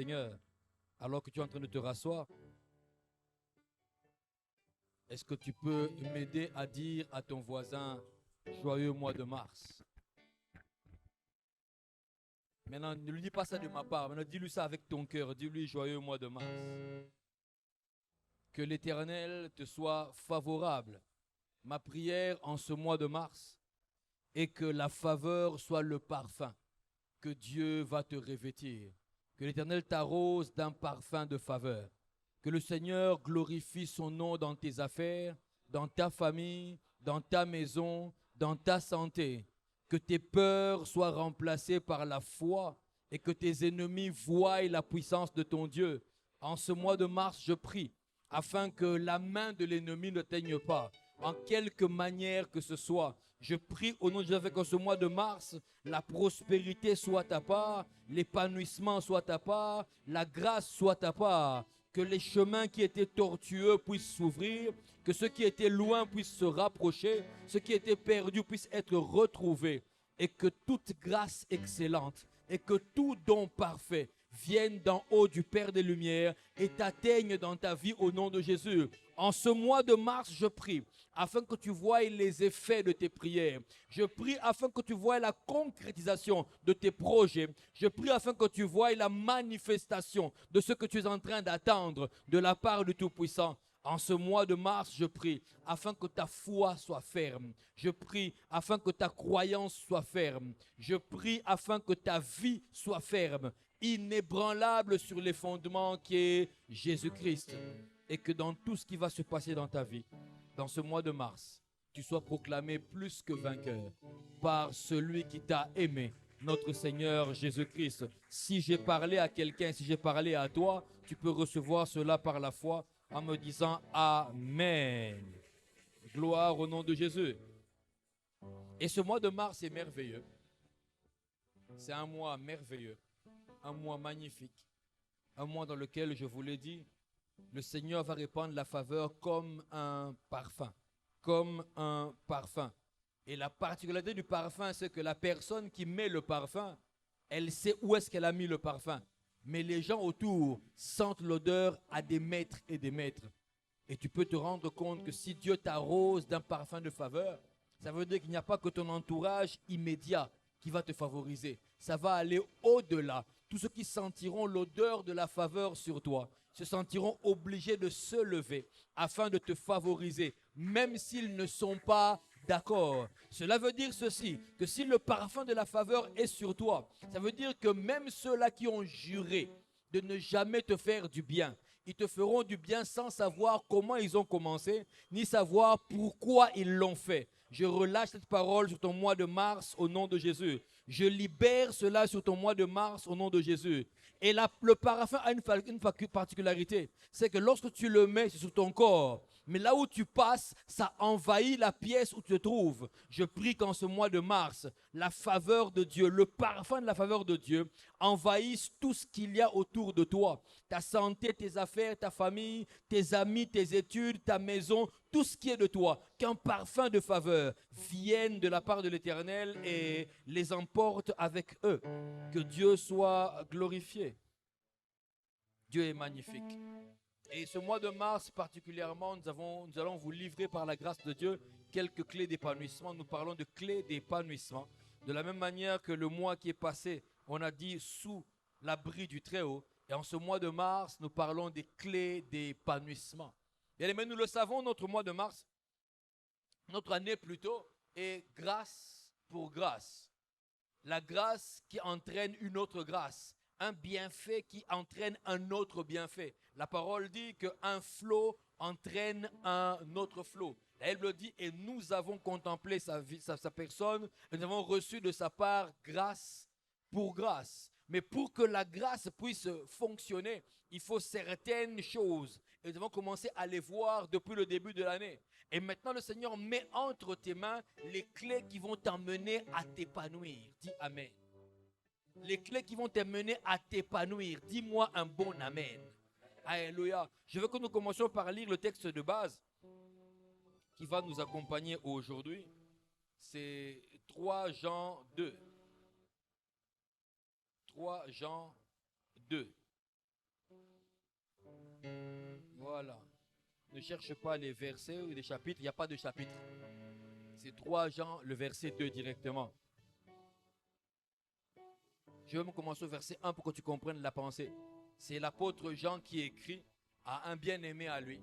Seigneur, alors que tu es en train de te rasseoir, est-ce que tu peux m'aider à dire à ton voisin, joyeux mois de mars? Maintenant, ne lui dis pas ça de ma part. Maintenant, dis-lui ça avec ton cœur. Dis-lui, joyeux mois de mars. Que l'Éternel te soit favorable. Ma prière en ce mois de mars est que la faveur soit le parfum que Dieu va te revêtir. Que l'Éternel t'arrose d'un parfum de faveur. Que le Seigneur glorifie son nom dans tes affaires, dans ta famille, dans ta maison, dans ta santé. Que tes peurs soient remplacées par la foi et que tes ennemis voient la puissance de ton Dieu. En ce mois de mars, je prie afin que la main de l'ennemi ne teigne pas, en quelque manière que ce soit. Je prie au nom de Jésus qu'en ce mois de mars, la prospérité soit ta part, l'épanouissement soit ta part, la grâce soit ta part. Que les chemins qui étaient tortueux puissent s'ouvrir, que ceux qui étaient loin puissent se rapprocher, ceux qui étaient perdus puissent être retrouvés, et que toute grâce excellente et que tout don parfait vienne d'en haut du Père des Lumières et t'atteigne dans ta vie au nom de Jésus. En ce mois de mars, je prie afin que tu voies les effets de tes prières. Je prie afin que tu voies la concrétisation de tes projets. Je prie afin que tu voies la manifestation de ce que tu es en train d'attendre de la part du Tout-Puissant. En ce mois de mars, je prie afin que ta foi soit ferme. Je prie afin que ta croyance soit ferme. Je prie afin que ta vie soit ferme, inébranlable sur les fondements qui est Jésus-Christ. Et que dans tout ce qui va se passer dans ta vie, dans ce mois de mars, tu sois proclamé plus que vainqueur par celui qui t'a aimé, notre Seigneur Jésus-Christ. Si j'ai parlé à quelqu'un, si j'ai parlé à toi, tu peux recevoir cela par la foi en me disant Amen. Gloire au nom de Jésus. Et ce mois de mars est merveilleux. C'est un mois merveilleux, un mois magnifique, un mois dans lequel, je vous l'ai dit, le Seigneur va répandre la faveur comme un parfum, comme un parfum. Et la particularité du parfum, c'est que la personne qui met le parfum, elle sait où est-ce qu'elle a mis le parfum. Mais les gens autour sentent l'odeur à des mètres et des mètres. Et tu peux te rendre compte que si Dieu t'arrose d'un parfum de faveur, ça veut dire qu'il n'y a pas que ton entourage immédiat qui va te favoriser. Ça va aller au-delà. Tous ceux qui sentiront l'odeur de la faveur sur toi se sentiront obligés de se lever afin de te favoriser, même s'ils ne sont pas d'accord. Cela veut dire ceci, que si le parfum de la faveur est sur toi, ça veut dire que même ceux-là qui ont juré de ne jamais te faire du bien, ils te feront du bien sans savoir comment ils ont commencé, ni savoir pourquoi ils l'ont fait. Je relâche cette parole sur ton mois de mars au nom de Jésus. Je libère cela sur ton mois de mars au nom de Jésus. Et le parfum a une particularité, c'est que lorsque tu le mets sur ton corps, mais là où tu passes, ça envahit la pièce où tu te trouves. Je prie qu'en ce mois de mars, la faveur de Dieu, le parfum de la faveur de Dieu, envahisse tout ce qu'il y a autour de toi. Ta santé, tes affaires, ta famille, tes amis, tes études, ta maison, tout ce qui est de toi. Qu'un parfum de faveur vienne de la part de l'Éternel et les emporte avec eux. Que Dieu soit glorifié. Dieu est magnifique. Et ce mois de mars particulièrement, nous allons vous livrer par la grâce de Dieu quelques clés d'épanouissement. Nous parlons de clés d'épanouissement. De la même manière que le mois qui est passé, on a dit sous l'abri du Très-Haut. Et en ce mois de mars, nous parlons des clés d'épanouissement. Et mais nous le savons, notre mois de mars, notre année plutôt, est grâce pour grâce. La grâce qui entraîne une autre grâce. Un bienfait qui entraîne un autre bienfait. La parole dit qu'un flot entraîne un autre flot. La Bible dit, et nous avons contemplé sa personne, et nous avons reçu de sa part grâce pour grâce. Mais pour que la grâce puisse fonctionner, il faut certaines choses. Et nous devons commencer à les voir depuis le début de l'année. Et maintenant, le Seigneur met entre tes mains les clés qui vont t'emmener à t'épanouir. Dis Amen. Les clés qui vont t'amener à t'épanouir. Dis-moi un bon Amen. Alléluia. Je veux que nous commencions par lire le texte de base qui va nous accompagner aujourd'hui. C'est 3 Jean 2. 3 Jean 2. Voilà. Ne cherche pas les versets ou les chapitres. Il n'y a pas de chapitre. C'est 3 Jean, le verset 2 directement. Je vais commencer au verset 1 pour que tu comprennes la pensée. C'est l'apôtre Jean qui écrit à un bien-aimé à lui.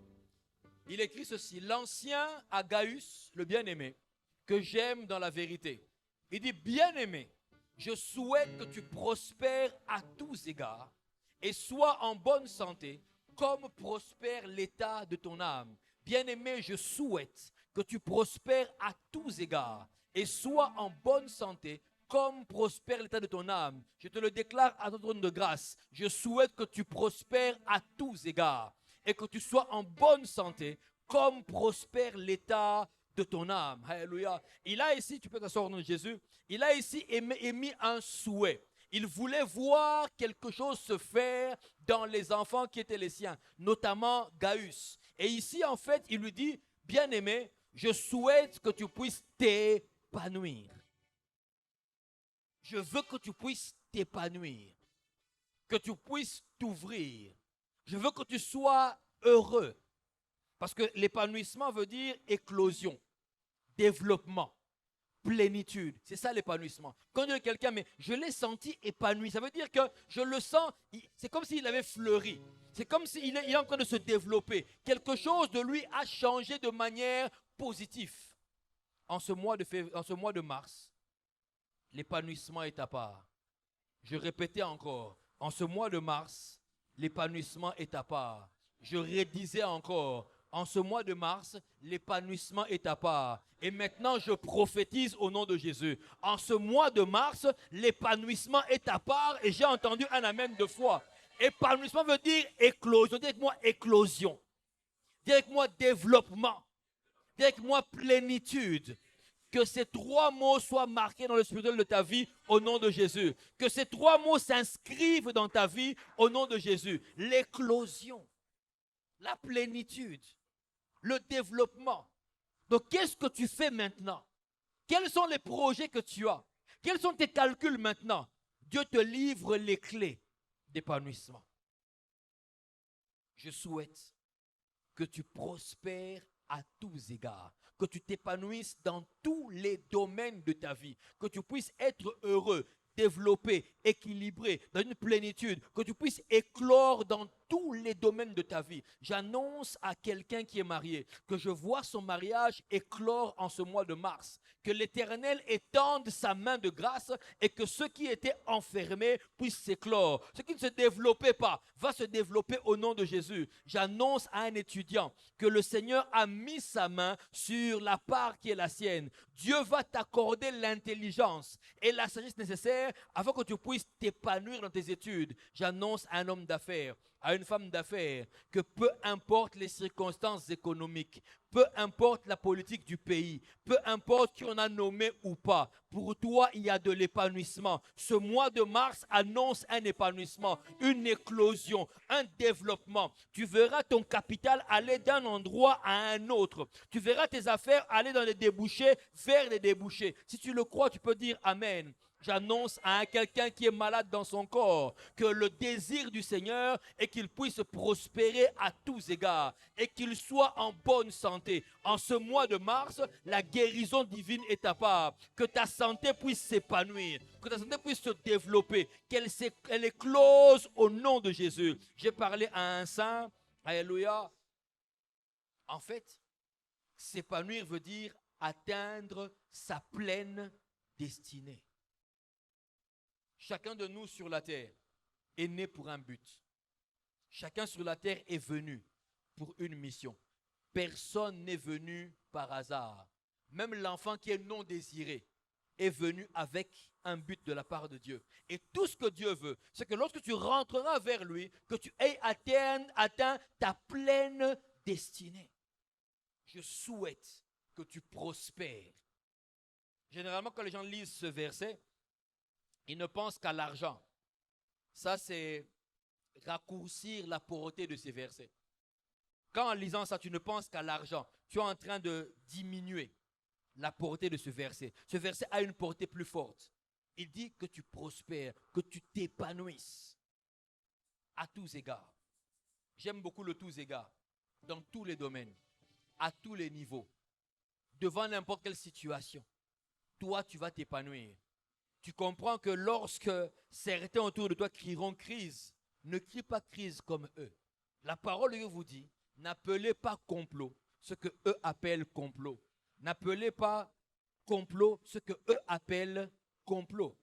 Il écrit ceci: l'ancien Agaius, le bien-aimé, que j'aime dans la vérité. Il dit: bien-aimé, je souhaite que tu prospères à tous égards et sois en bonne santé, comme prospère l'état de ton âme. Bien-aimé, je souhaite que tu prospères à tous égards et sois en bonne santé, comme prospère l'état de ton âme. Je te le déclare à ton trône de grâce. Je souhaite que tu prospères à tous égards et que tu sois en bonne santé, comme prospère l'état de ton âme. Alléluia. Il a ici, tu peux t'asseoir au nom de Jésus, il a ici émis un souhait. Il voulait voir quelque chose se faire dans les enfants qui étaient les siens, notamment Gaius. Et ici, en fait, il lui dit: bien-aimé, je souhaite que tu puisses t'épanouir. Je veux que tu puisses t'épanouir, que tu puisses t'ouvrir. Je veux que tu sois heureux. Parce que l'épanouissement veut dire éclosion, développement, plénitude. C'est ça l'épanouissement. Quand on dit à quelqu'un: mais je l'ai senti épanoui, ça veut dire que je le sens, c'est comme s'il avait fleuri. C'est comme s'il est en train de se développer. Quelque chose de lui a changé de manière positive. En ce mois de mars, l'épanouissement est à part. Je répétais encore, en ce mois de mars, l'épanouissement est à part. Je redisais encore, en ce mois de mars, l'épanouissement est à part. Et maintenant, je prophétise au nom de Jésus. En ce mois de mars, l'épanouissement est à part. Et j'ai entendu un amen de foi. Épanouissement veut dire éclosion. Dis avec moi éclosion. Dis avec moi développement. Dis avec moi plénitude. Que ces 3 mots soient marqués dans le spirituel de ta vie au nom de Jésus. Que ces 3 mots s'inscrivent dans ta vie au nom de Jésus. L'éclosion, la plénitude, le développement. Donc, qu'est-ce que tu fais maintenant? Quels sont les projets que tu as? Quels sont tes calculs maintenant? Dieu te livre les clés d'épanouissement. Je souhaite que tu prospères à tous égards, que tu t'épanouisses dans tous les domaines de ta vie, que tu puisses être heureux, développé, équilibré, dans une plénitude, que tu puisses éclore dans tous les domaines de ta vie. J'annonce à quelqu'un qui est marié que je vois son mariage éclore en ce mois de mars, que l'Éternel étende sa main de grâce et que ceux qui étaient enfermés puissent s'éclore. Ce qui ne se développait pas va se développer au nom de Jésus. J'annonce à un étudiant que le Seigneur a mis sa main sur la part qui est la sienne. Dieu va t'accorder l'intelligence et la sagesse nécessaire afin que tu puisses t'épanouir dans tes études. J'annonce à un homme d'affaires, à une femme d'affaires, que peu importe les circonstances économiques, peu importe la politique du pays, peu importe qui on a nommé ou pas, pour toi, il y a de l'épanouissement. Ce mois de mars annonce un épanouissement, une éclosion, un développement. Tu verras ton capital aller d'un endroit à un autre. Tu verras tes affaires aller dans les débouchés vers les débouchés. Si tu le crois, tu peux dire Amen. J'annonce à quelqu'un qui est malade dans son corps que le désir du Seigneur est qu'il puisse prospérer à tous égards et qu'il soit en bonne santé. En ce mois de mars, la guérison divine est à part. Que ta santé puisse s'épanouir, que ta santé puisse se développer, qu'elle éclose au nom de Jésus. J'ai parlé à un saint, alléluia. En fait, s'épanouir veut dire atteindre sa pleine destinée. Chacun de nous sur la terre est né pour un but. Chacun sur la terre est venu pour une mission. Personne n'est venu par hasard. Même l'enfant qui est non désiré est venu avec un but de la part de Dieu. Et tout ce que Dieu veut, c'est que lorsque tu rentreras vers lui, que tu aies atteint ta pleine destinée. Je souhaite que tu prospères. Généralement, quand les gens lisent ce verset, ils ne pensent qu'à l'argent. Ça, c'est raccourcir la portée de ces versets. Quand en lisant ça, tu ne penses qu'à l'argent, tu es en train de diminuer la portée de ce verset. Ce verset a une portée plus forte. Il dit que tu prospères, que tu t'épanouisses à tous égards. J'aime beaucoup le tous égards, dans tous les domaines, à tous les niveaux, devant n'importe quelle situation. Toi, tu vas t'épanouir. Tu comprends que lorsque certains autour de toi crieront crise, ne crie pas crise comme eux. La parole de Dieu vous dit, n'appelez pas complot ce que eux appellent complot. N'appelez pas complot ce que eux appellent complot.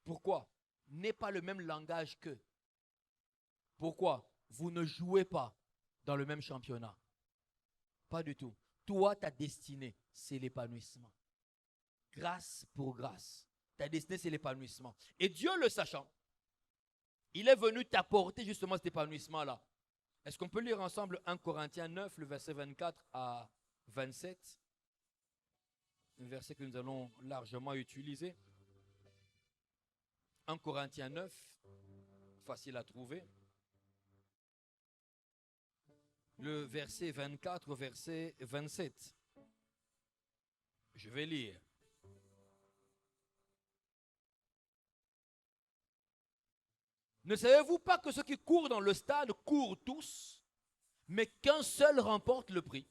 Pourquoi? N'est pas le même langage qu'eux. Pourquoi? Vous ne jouez pas dans le même championnat. Pas du tout. Toi, ta destinée, c'est l'épanouissement. Grâce pour grâce. Ta destinée, c'est l'épanouissement. Et Dieu le sachant, il est venu t'apporter justement cet épanouissement-là. Est-ce qu'on peut lire ensemble 1 Corinthiens 9, le verset 24 à 27? Un verset que nous allons largement utiliser. 1 Corinthiens 9, facile à trouver. Le verset 24 au verset 27. Je vais lire. Ne savez-vous pas que ceux qui courent dans le stade courent tous, mais qu'un seul remporte le prix?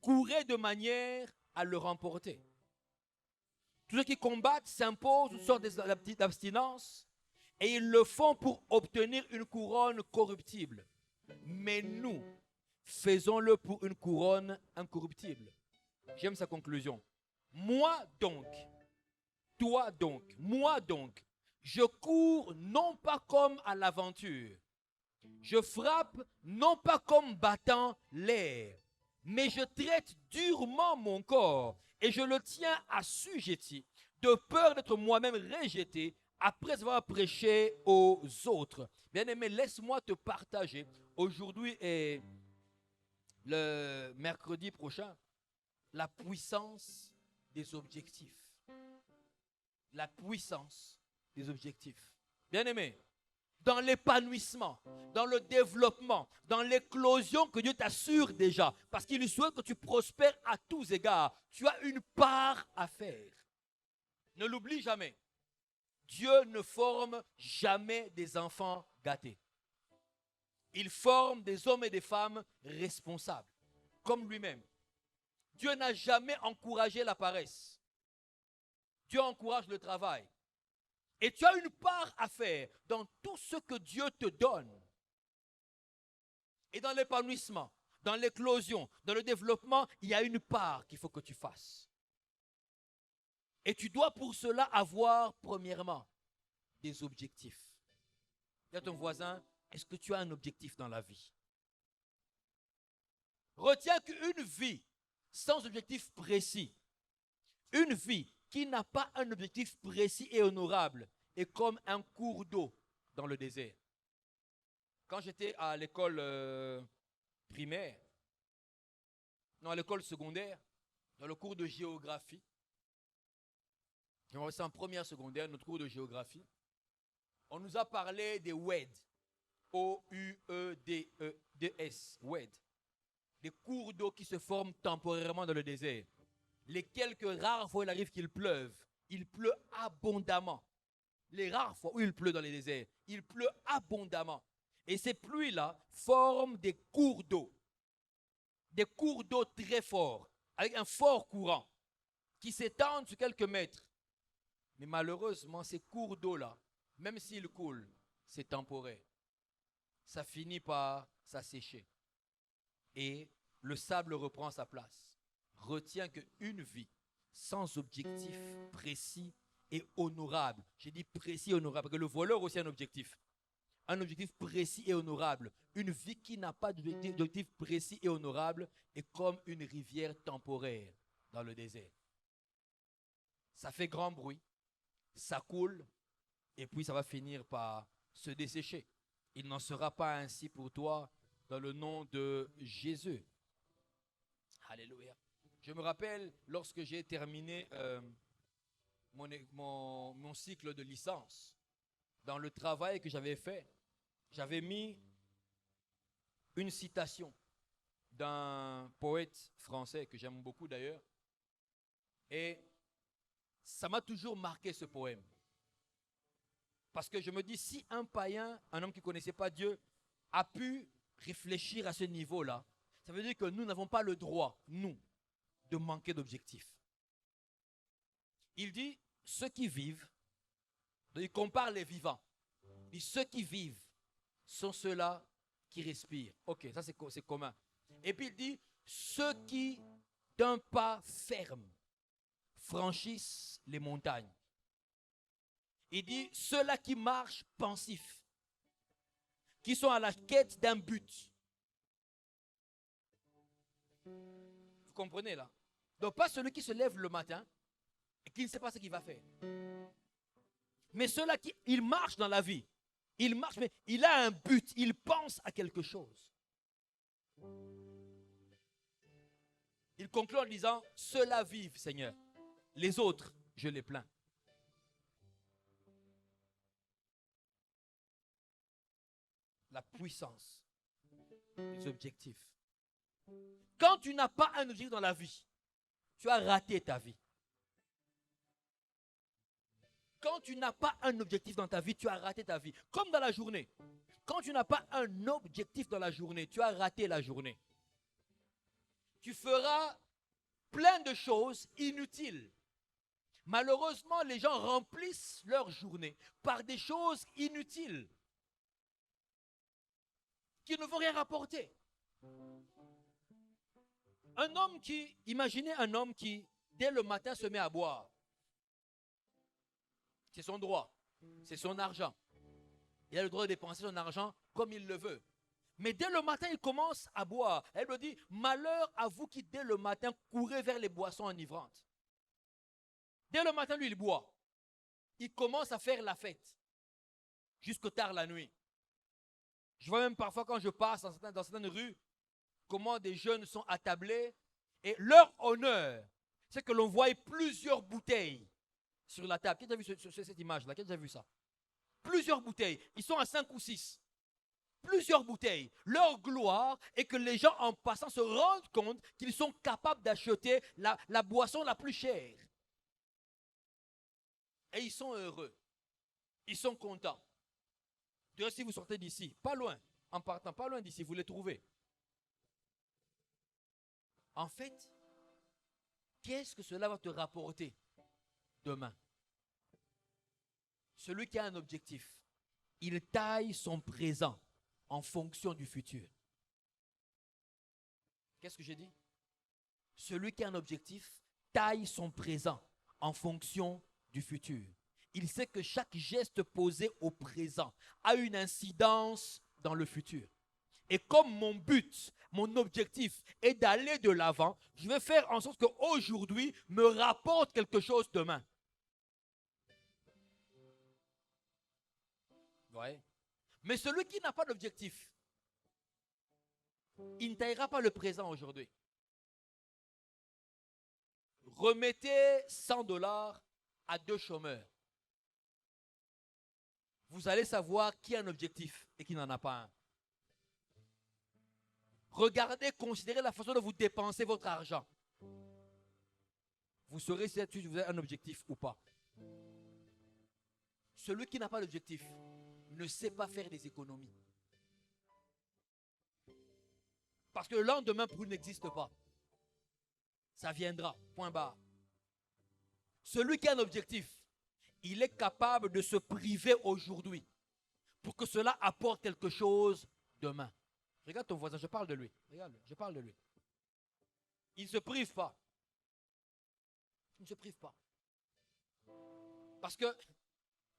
Courez de manière à le remporter. Tous ceux qui combattent s'imposent une sorte d'abstinence et ils le font pour obtenir une couronne corruptible. Mais nous, faisons-le pour une couronne incorruptible. J'aime sa conclusion. Moi donc, toi donc, moi donc, je cours non pas comme à l'aventure. Je frappe non pas comme battant l'air, mais je traite durement mon corps et je le tiens assujetti, de peur d'être moi-même rejeté après avoir prêché aux autres. Bien-aimé, laisse-moi te partager. Aujourd'hui et le mercredi prochain, la puissance des objectifs. La puissance des objectifs. Bien-aimé, dans l'épanouissement, dans le développement, dans l'éclosion que Dieu t'assure déjà, parce qu'il souhaite que tu prospères à tous égards, tu as une part à faire. Ne l'oublie jamais. Dieu ne forme jamais des enfants gâtés. Il forme des hommes et des femmes responsables, comme lui-même. Dieu n'a jamais encouragé la paresse. Dieu encourage le travail. Et tu as une part à faire dans tout ce que Dieu te donne. Et dans l'épanouissement, dans l'éclosion, dans le développement, il y a une part qu'il faut que tu fasses. Et tu dois pour cela avoir, premièrement, des objectifs. Dis à ton voisin, est-ce que tu as un objectif dans la vie? Retiens qu'une vie sans objectif précis, une vie qui n'a pas un objectif précis et honorable est comme un cours d'eau dans le désert. Quand j'étais à l'école primaire, non, à l'école secondaire, dans le cours de géographie, c'est en première secondaire, notre cours de géographie, on nous a parlé des WED, O-U-E-D-E-D-S, WED, des cours d'eau qui se forment temporairement dans le désert. Les quelques rares fois où il arrive qu'il pleuve, il pleut abondamment. Les rares fois où il pleut dans les déserts, il pleut abondamment. Et ces pluies-là forment des cours d'eau très forts, avec un fort courant, qui s'étendent sur quelques mètres. Mais malheureusement, ces cours d'eau-là, même s'ils coulent, c'est temporaire. Ça finit par s'assécher. Et le sable reprend sa place. Retiens qu'une vie sans objectif précis et honorable, j'ai dit précis et honorable, parce que le voleur aussi a un objectif précis et honorable. Une vie qui n'a pas d'objectif précis et honorable est comme une rivière temporaire dans le désert. Ça fait grand bruit, ça coule, et puis ça va finir par se dessécher. Il n'en sera pas ainsi pour toi dans le nom de Jésus. Alléluia. Je me rappelle lorsque j'ai terminé mon cycle de licence, dans le travail que j'avais fait, j'avais mis une citation d'un poète français que j'aime beaucoup d'ailleurs. Et ça m'a toujours marqué ce poème. Parce que je me dis, si un païen, un homme qui ne connaissait pas Dieu, a pu réfléchir à ce niveau-là, ça veut dire que nous n'avons pas le droit, nous, de manquer d'objectifs. Il dit, ceux qui vivent, il compare les vivants. Il dit, ceux qui vivent sont ceux-là qui respirent. Ok, ça c'est commun. Et puis il dit, ceux qui, d'un pas ferme, franchissent les montagnes. Il dit, ceux-là qui marchent pensifs, qui sont à la quête d'un but. Vous comprenez là? Donc pas celui qui se lève le matin et qui ne sait pas ce qu'il va faire. Mais ceux-là qui il marche dans la vie, il marche, mais il a un but, il pense à quelque chose. Il conclut en disant, ceux-là vivent, Seigneur. Les autres, je les plains. La puissance des objectifs. Quand tu n'as pas un objectif dans la vie, tu as raté ta vie. Quand tu n'as pas un objectif dans ta vie, tu as raté ta vie. Comme dans la journée. Quand tu n'as pas un objectif dans la journée, tu as raté la journée. Tu feras plein de choses inutiles. Malheureusement, les gens remplissent leur journée par des choses inutiles qui ne vont rien rapporter. Imaginez un homme qui, dès le matin, se met à boire. C'est son droit, c'est son argent. Il a le droit de dépenser son argent comme il le veut. Mais dès le matin, il commence à boire. Elle me dit, malheur à vous qui, dès le matin, courez vers les boissons enivrantes. Dès le matin, lui, il boit. Il commence à faire la fête jusque tard la nuit. Je vois même parfois quand je passe dans certaines rues, comment des jeunes sont attablés et leur honneur, c'est que l'on voit plusieurs bouteilles sur la table. Qui a déjà vu cette image-là? Qui a déjà vu ça? Plusieurs bouteilles. Ils sont à 5 ou 6. Plusieurs bouteilles. Leur gloire est que les gens en passant se rendent compte qu'ils sont capables d'acheter la boisson la plus chère. Et ils sont heureux. Ils sont contents. D'ailleurs, si vous sortez d'ici, pas loin, en partant, pas loin d'ici, vous les trouvez. En fait, qu'est-ce que cela va te rapporter demain? Celui qui a un objectif, il taille son présent en fonction du futur. Qu'est-ce que j'ai dit? Celui qui a un objectif taille son présent en fonction du futur. Il sait que chaque geste posé au présent a une incidence dans le futur. Et comme mon but, mon objectif est d'aller de l'avant, je vais faire en sorte qu'aujourd'hui me rapporte quelque chose demain. Ouais. Mais celui qui n'a pas d'objectif, il ne taillera pas le présent aujourd'hui. Remettez 100 $ à 2 chômeurs. Vous allez savoir qui a un objectif et qui n'en a pas un. Regardez, considérez la façon dont vous dépensez votre argent. Vous saurez si vous avez un objectif ou pas. Celui qui n'a pas d'objectif ne sait pas faire des économies. Parce que le lendemain pour lui n'existe pas. Ça viendra, point barre. Celui qui a un objectif, il est capable de se priver aujourd'hui pour que cela apporte quelque chose demain. Regarde ton voisin, je parle de lui. Regarde, je parle de lui. Il ne se prive pas. Il ne se prive pas. Parce que,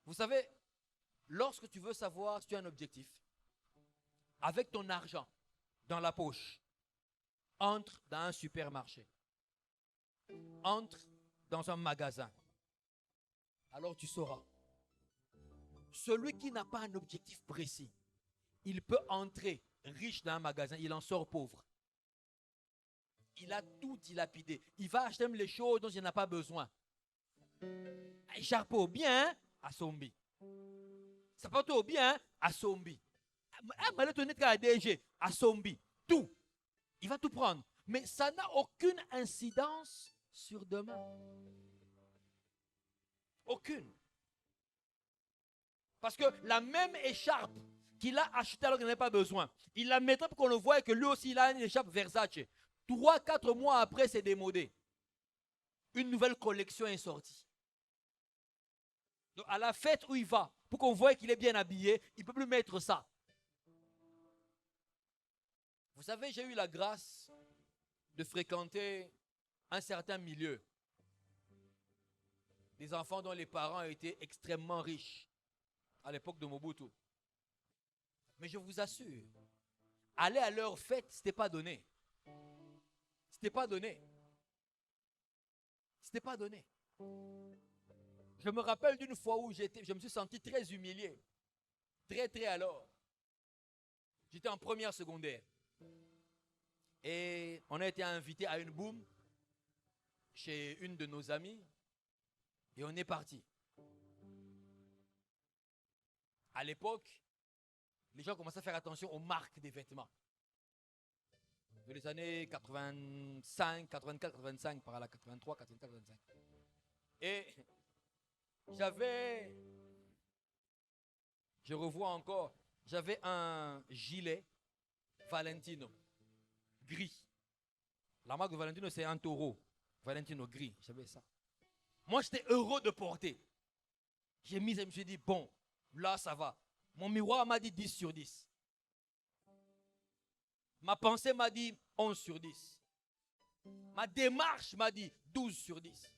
vous savez, lorsque tu veux savoir si tu as un objectif, avec ton argent dans la poche, entre dans un supermarché, entre dans un magasin, alors tu sauras. Celui qui n'a pas un objectif précis, il peut entrer riche dans un magasin, il en sort pauvre. Il a tout dilapidé. Il va acheter même les choses dont il n'a pas besoin. Écharpe bien, à Sombi. Sapato bien, à Sombi. À Sombi. Tout. Il va tout prendre. Mais ça n'a aucune incidence sur demain. Aucune. Parce que la même écharpe qu'il a acheté alors qu'il n'avait pas besoin. Il la mettrait pour qu'on le voie et que lui aussi, il a une écharpe Versace. 3-4 mois après, c'est démodé. Une nouvelle collection est sortie. Donc, à la fête où il va, pour qu'on voie qu'il est bien habillé, il ne peut plus mettre ça. Vous savez, j'ai eu la grâce de fréquenter un certain milieu. Des enfants dont les parents étaient extrêmement riches à l'époque de Mobutu. Mais je vous assure, aller à leur fête, ce n'était pas donné. C'était pas donné. C'était pas donné. Je me rappelle d'une fois où je me suis senti très humilié. Très alors. J'étais en première secondaire. Et on a été invité à une boum chez une de nos amies. Et on est parti. À l'époque, les gens commençaient à faire attention aux marques des vêtements. De les années 85, 84, 85, par là, 83, 84, 85. Et je revois encore, j'avais un gilet Valentino, gris. La marque de Valentino, c'est un taureau. Valentino gris, j'avais ça. Moi, j'étais heureux de porter. J'ai mis, je me suis dit, bon, là, ça va. Mon miroir m'a dit 10 sur 10. Ma pensée m'a dit 11 sur 10. Ma démarche m'a dit 12 sur 10.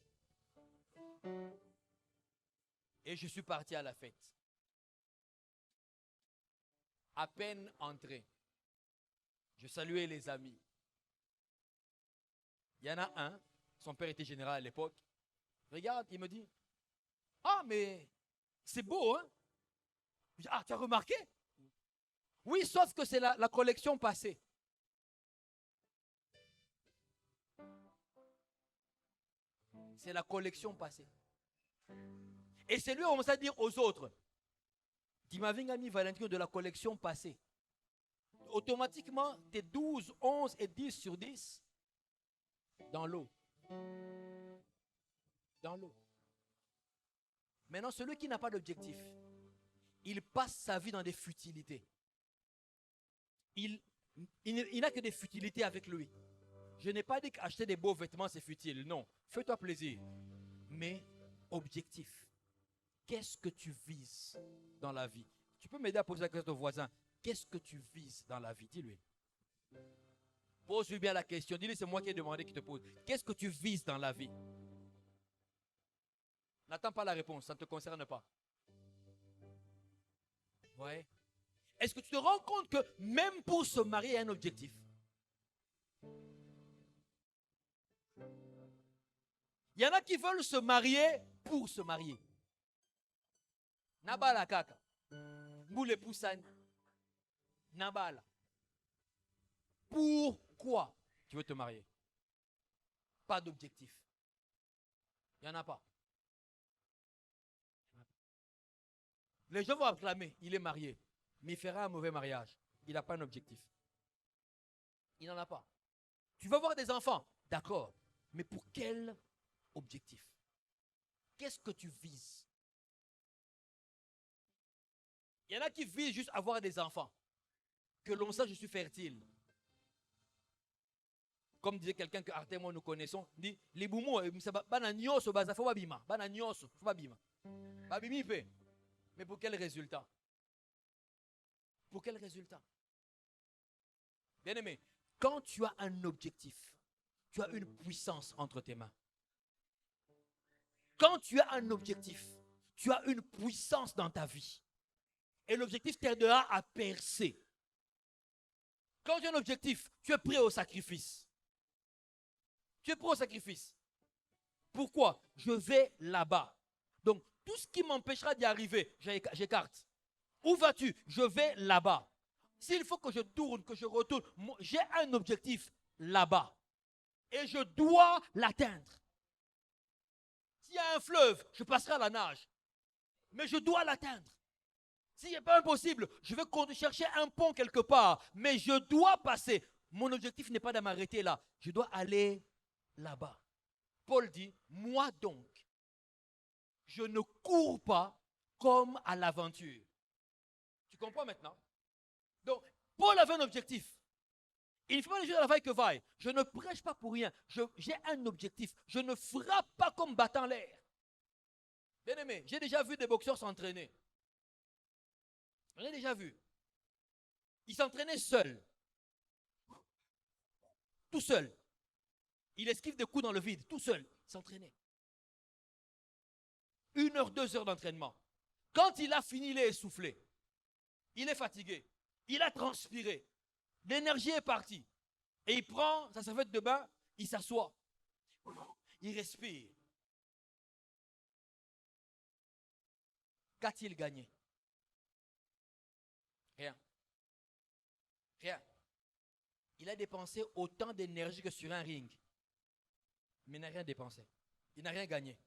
Et je suis parti à la fête. À peine entré, je saluais les amis. Il y en a un, son père était général à l'époque. Regarde, il me dit, ah mais c'est beau, hein? Je dis, ah, tu as remarqué? Oui, sauf que c'est la collection passée. C'est la collection passée. Et c'est lui qui commence à dire aux autres, tu m'avais mis Valentino de la collection passée. Automatiquement, tes 12, 11 et 10 sur 10 dans l'eau. Dans l'eau. Maintenant, celui qui n'a pas d'objectif, il passe sa vie dans des futilités. Il n'a que des futilités avec lui. Je n'ai pas dit qu'acheter des beaux vêtements, c'est futile. Non, fais-toi plaisir. Mais objectif. Qu'est-ce que tu vises dans la vie? Tu peux m'aider à poser la question à ton voisin. Qu'est-ce que tu vises dans la vie? Dis-lui. Pose-lui bien la question. Dis-lui, c'est moi qui ai demandé qu'il te pose. Qu'est-ce que tu vises dans la vie? N'attends pas la réponse, ça ne te concerne pas. Ouais. Est-ce que tu te rends compte que même pour se marier, il y a un objectif? Il y en a qui veulent se marier pour se marier. Nabala kaka. Boule poussane. Nabala. Pourquoi tu veux te marier? Pas d'objectif. Il n'y en a pas. Les gens vont acclamer, il est marié, mais il fera un mauvais mariage. Il n'a pas un objectif. Il n'en a pas. Tu veux avoir des enfants, d'accord, mais pour quel objectif? Qu'est-ce que tu vises? Il y en a qui visent juste avoir des enfants. Que l'on sache, je suis fertile. Comme disait quelqu'un que Arte et moi nous connaissons, dit, les boumous, bananioso, faut babima, bananioso, faut babima. Babimi fait. Mais pour quel résultat? Pour quel résultat? Bien aimé, quand tu as un objectif, tu as une puissance entre tes mains. Quand tu as un objectif, tu as une puissance dans ta vie. Et l'objectif t'aidera à percer. Quand tu as un objectif, tu es prêt au sacrifice. Tu es prêt au sacrifice. Pourquoi? Je vais là-bas. Donc, tout ce qui m'empêchera d'y arriver, j'écarte. Où vas-tu? Je vais là-bas. S'il faut que je tourne, que je retourne, j'ai un objectif là-bas. Et je dois l'atteindre. S'il y a un fleuve, je passerai à la nage. Mais je dois l'atteindre. S'il n'est pas impossible, je vais chercher un pont quelque part. Mais je dois passer. Mon objectif n'est pas de m'arrêter là. Je dois aller là-bas. Paul dit, moi donc, je ne cours pas comme à l'aventure. Tu comprends maintenant? Donc, Paul avait un objectif. Il ne fait pas les choses à la vaille que vaille. Je ne prêche pas pour rien. J'ai un objectif. Je ne frappe pas comme battant l'air. Bien aimé, j'ai déjà vu des boxeurs s'entraîner. J'en ai déjà vu. Ils s'entraînaient seuls. Tout seul. Il esquive des coups dans le vide. Tout seul. Il s'entraînait. 1 heure, 2 heures d'entraînement. Quand il a fini, il est essoufflé. Il est fatigué. Il a transpiré. L'énergie est partie. Et il prend sa serviette de bain, il s'assoit. Il respire. Qu'a-t-il gagné? Rien. Rien. Il a dépensé autant d'énergie que sur un ring. Mais il n'a rien dépensé. Il n'a rien gagné.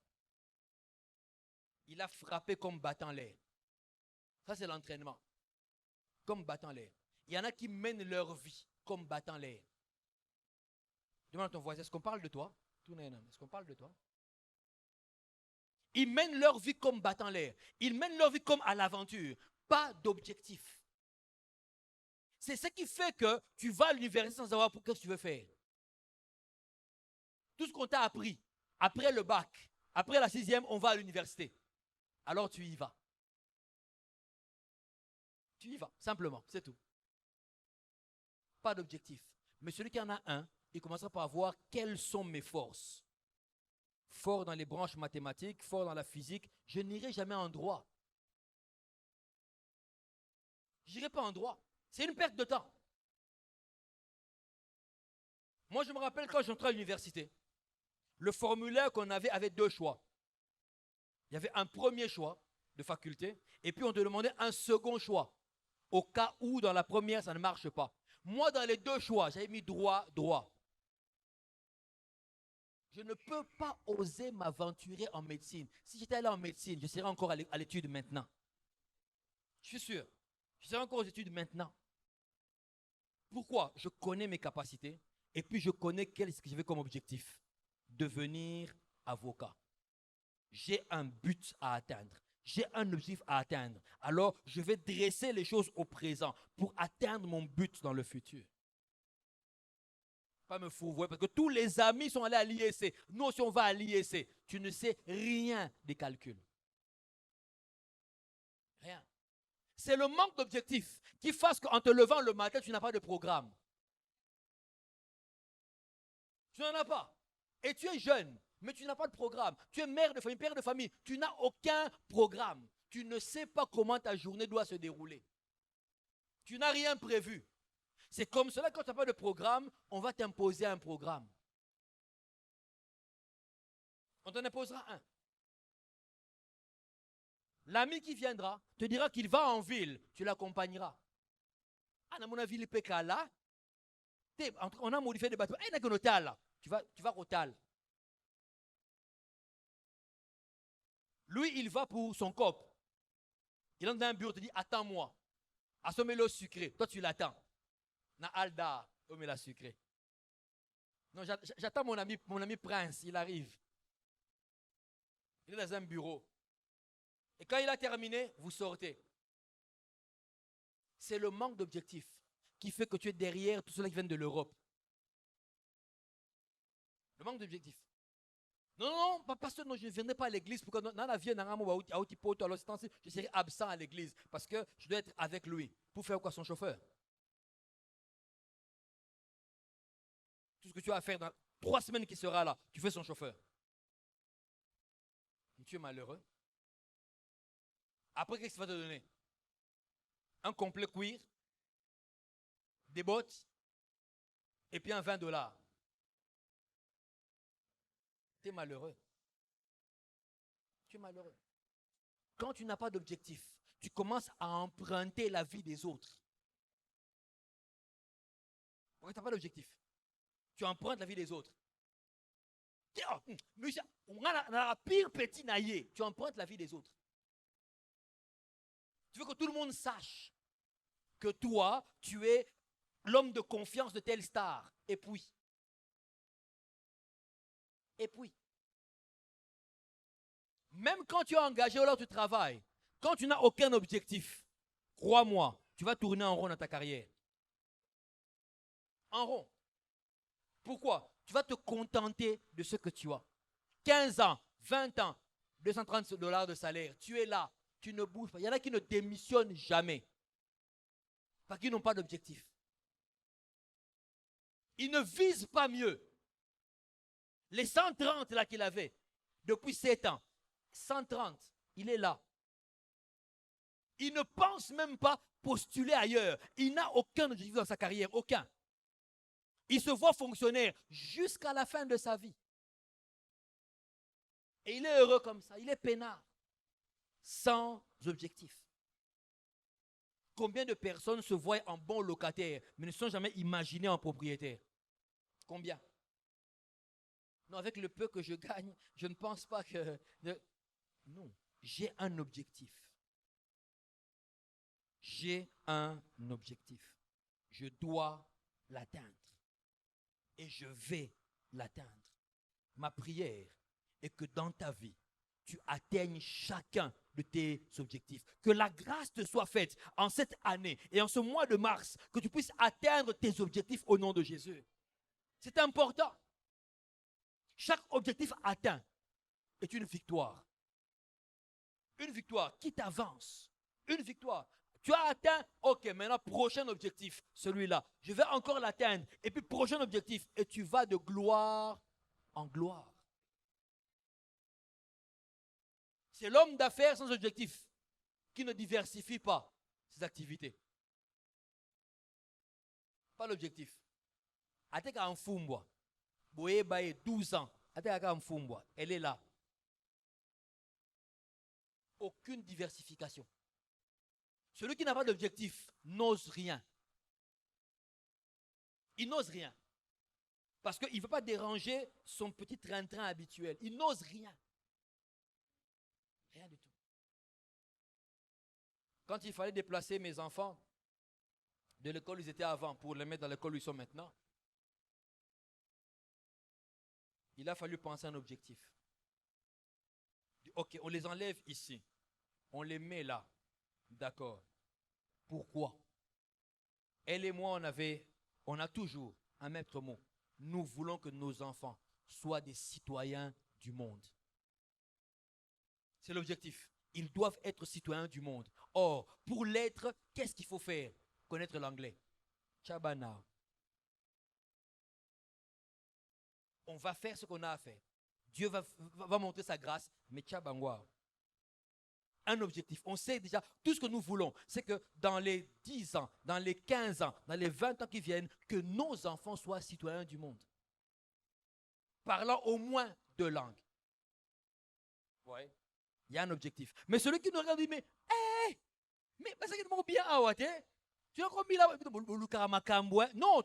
Il a frappé comme battant l'air. Ça, c'est l'entraînement. Comme battant l'air. Il y en a qui mènent leur vie comme battant l'air. Demande à ton voisin, est-ce qu'on parle de toi? Est-ce qu'on parle de toi? Ils mènent leur vie comme battant l'air. Ils mènent leur vie comme à l'aventure. Pas d'objectif. C'est ce qui fait que tu vas à l'université sans savoir pour ce que tu veux faire. Tout ce qu'on t'a appris, après le bac, après la 6e, on va à l'université. Alors tu y vas. Tu y vas, simplement, c'est tout. Pas d'objectif. Mais celui qui en a un, il commencera par voir quelles sont mes forces. Fort dans les branches mathématiques, fort dans la physique, je n'irai jamais en droit. Je n'irai pas en droit. C'est une perte de temps. Moi, je me rappelle quand j'entrais à l'université, le formulaire qu'on avait 2 choix. Il y avait un premier choix de faculté, et puis on te demandait un second choix, au cas où dans la première, ça ne marche pas. Moi, dans les 2 choix, j'avais mis droit. Je ne peux pas oser m'aventurer en médecine. Si j'étais allé en médecine, je serais encore à l'étude maintenant. Je suis sûr. Je serais encore aux études maintenant. Pourquoi? Je connais mes capacités et puis je connais quel ce que j'avais comme objectif. Devenir avocat. J'ai un but à atteindre. J'ai un objectif à atteindre. Alors, je vais dresser les choses au présent pour atteindre mon but dans le futur. Pas me fourvoyer parce que tous les amis sont allés à l'IEC. Nous aussi, on va à l'IEC. Tu ne sais rien des calculs. Rien. C'est le manque d'objectif qui fasse qu'en te levant le matin, tu n'as pas de programme. Tu n'en as pas. Et tu es jeune, mais tu n'as pas de programme. Tu es mère de famille, père de famille. Tu n'as aucun programme. Tu ne sais pas comment ta journée doit se dérouler. Tu n'as rien prévu. C'est comme cela, quand tu n'as pas de programme, on va t'imposer un programme. On t'en imposera un. L'ami qui viendra te dira qu'il va en ville, tu l'accompagneras. Ah, dans mon avis, le PK là, on a modifié des bâtiments. Il n'y a qu'un hôtel là. Tu vas au hôtel. Lui, il va pour son cop. Il entre dans un bureau, il te dit, attends-moi. Assommez-le au sucré. Toi, tu l'attends. Na Alda, homme la sucré. Non, j'attends mon ami Prince, il arrive. Il est dans un bureau. Et quand il a terminé, vous sortez. C'est le manque d'objectif qui fait que tu es derrière tous ceux qui viennent de l'Europe. Le manque d'objectif. Non, pasteur, non, je ne viendrai pas à l'église pour que dans la vie, je serai absent à l'église parce que je dois être avec lui. Pour faire quoi? Son chauffeur. Tout ce que tu as à faire dans 3 semaines qu'il sera là, tu fais son chauffeur. Tu es malheureux. Après, qu'est-ce qu'il va te donner? Un complet cuir, des bottes, et puis un $20. Tu es malheureux. Tu es malheureux. Quand tu n'as pas d'objectif, tu commences à emprunter la vie des autres. Pourquoi tu n'as pas d'objectif? Tu empruntes la vie des autres. On a la pire petit naïe. Tu empruntes la vie des autres. Tu veux que tout le monde sache que toi, tu es l'homme de confiance de telle star. Et puis, même quand tu es engagé ou là où tu travailles, quand tu n'as aucun objectif, crois-moi, tu vas tourner en rond dans ta carrière. En rond. Pourquoi? Tu vas te contenter de ce que tu as. 15 ans, 20 ans, $230 de salaire. Tu es là, tu ne bouges pas. Il y en a qui ne démissionnent jamais. Parce qu'ils n'ont pas d'objectif. Ils ne visent pas mieux. Les 130 là qu'il avait, depuis 7 ans, 130, il est là. Il ne pense même pas postuler ailleurs. Il n'a aucun objectif dans sa carrière, aucun. Il se voit fonctionnaire jusqu'à la fin de sa vie. Et il est heureux comme ça, il est peinard, sans objectif. Combien de personnes se voient en bon locataire, mais ne sont jamais imaginées en propriétaire? Combien? Non, avec le peu que je gagne, je ne pense pas que... Non, j'ai un objectif. J'ai un objectif. Je dois l'atteindre. Et je vais l'atteindre. Ma prière est que dans ta vie, tu atteignes chacun de tes objectifs. Que la grâce te soit faite en cette année et en ce mois de mars, que tu puisses atteindre tes objectifs au nom de Jésus. C'est important. Chaque objectif atteint est une victoire. Une victoire qui t'avance. Une victoire. Tu as atteint, ok, maintenant prochain objectif, celui-là. Je vais encore l'atteindre. Et puis prochain objectif. Et tu vas de gloire en gloire. C'est l'homme d'affaires sans objectif qui ne diversifie pas ses activités. Pas l'objectif. Ateka en Fumbwa. Boye baye 12 ans. Ateka en Fumbwa. Elle est là. Aucune diversification. Celui qui n'a pas d'objectif n'ose rien. Il n'ose rien. Parce qu'il ne veut pas déranger son petit train-train habituel. Il n'ose rien. Rien du tout. Quand il fallait déplacer mes enfants de l'école où ils étaient avant pour les mettre dans l'école où ils sont maintenant, il a fallu penser à un objectif. Ok, on les enlève ici. On les met là. D'accord. Pourquoi? Elle et moi, on a toujours un maître mot. Nous voulons que nos enfants soient des citoyens du monde. C'est l'objectif. Ils doivent être citoyens du monde. Or, pour l'être, qu'est-ce qu'il faut faire? Connaître l'anglais. Chabana. On va faire ce qu'on a à faire. Dieu va montrer sa grâce, mais Chabangwa. Un objectif. On sait déjà, tout ce que nous voulons, c'est que dans les 10 ans, dans les 15 ans, dans les 20 ans qui viennent, que nos enfants soient citoyens du monde. Parlant au moins 2 langues. Ouais. Il y a un objectif. Mais celui qui nous regarde dit, mais ça qui est bien à Wate, tu as combien là? Non,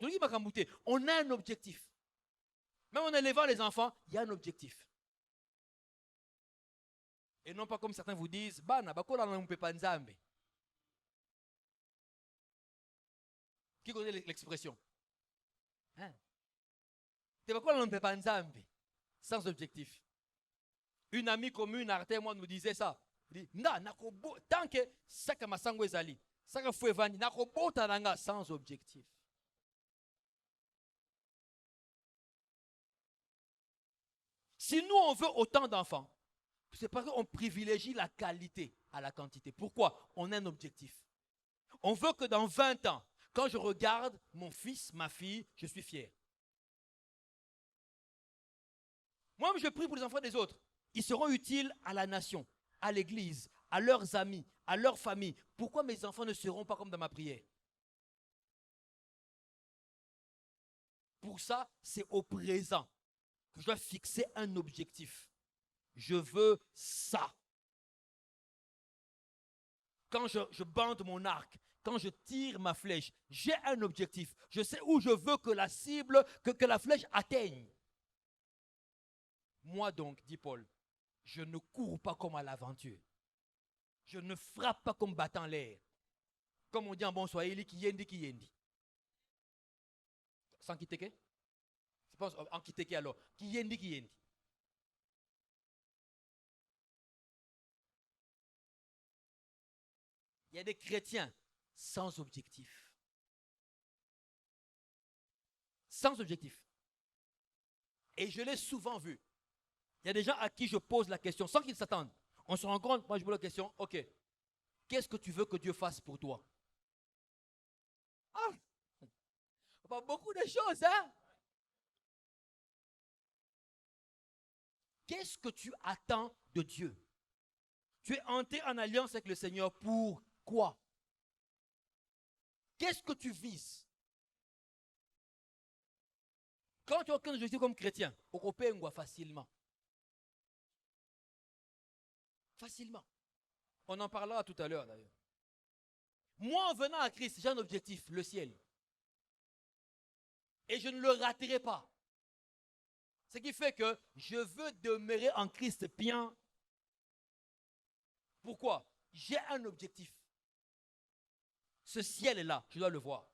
on a un objectif. Même en élevant les enfants, il y a un objectif. Et non pas comme certains vous disent, Bana, bakola na mpepa nzambe. Qui connaît l'expression? Hein? Te bakola na mpepa nzambe. Sans objectif. Une amie commune, Arte, moi, nous disait ça. Il dit, tant que saka masango ezali, saka fouevani, nakobota nanga sans objectif. Si nous, on veut autant d'enfants, c'est parce qu'on privilégie la qualité à la quantité. Pourquoi? On a un objectif. On veut que dans 20 ans, quand je regarde mon fils, ma fille, je suis fier. Moi, je prie pour les enfants des autres. Ils seront utiles à la nation, à l'église, à leurs amis, à leur famille. Pourquoi mes enfants ne seront pas comme dans ma prière? Pour ça, c'est au présent que je dois fixer un objectif. Je veux ça. Quand je bande mon arc, quand je tire ma flèche, j'ai un objectif. Je sais où je veux que la cible, que la flèche atteigne. Moi donc, dit Paul, je ne cours pas comme à l'aventure. Je ne frappe pas comme battant l'air. Comme on dit en bon swahili, qui yendi. Sans kiteke? C'est pas en kiteke alors. Qui yendi. Il y a des chrétiens, sans objectif. Sans objectif. Et je l'ai souvent vu. Il y a des gens à qui je pose la question sans qu'ils s'attendent. On se rend compte, moi je pose la question, ok, qu'est-ce que tu veux que Dieu fasse pour toi? Ah, pas beaucoup de choses, hein? Qu'est-ce que tu attends de Dieu? Tu es entré en alliance avec le Seigneur pour quoi? Qu'est-ce que tu vises? Quand tu as aucun objectif comme chrétien, au Kopengwa facilement. Facilement. On en parlera tout à l'heure d'ailleurs. Moi, en venant à Christ, j'ai un objectif, le ciel. Et je ne le raterai pas. Ce qui fait que je veux demeurer en Christ bien. Pourquoi? J'ai un objectif. Ce ciel est là, je dois le voir.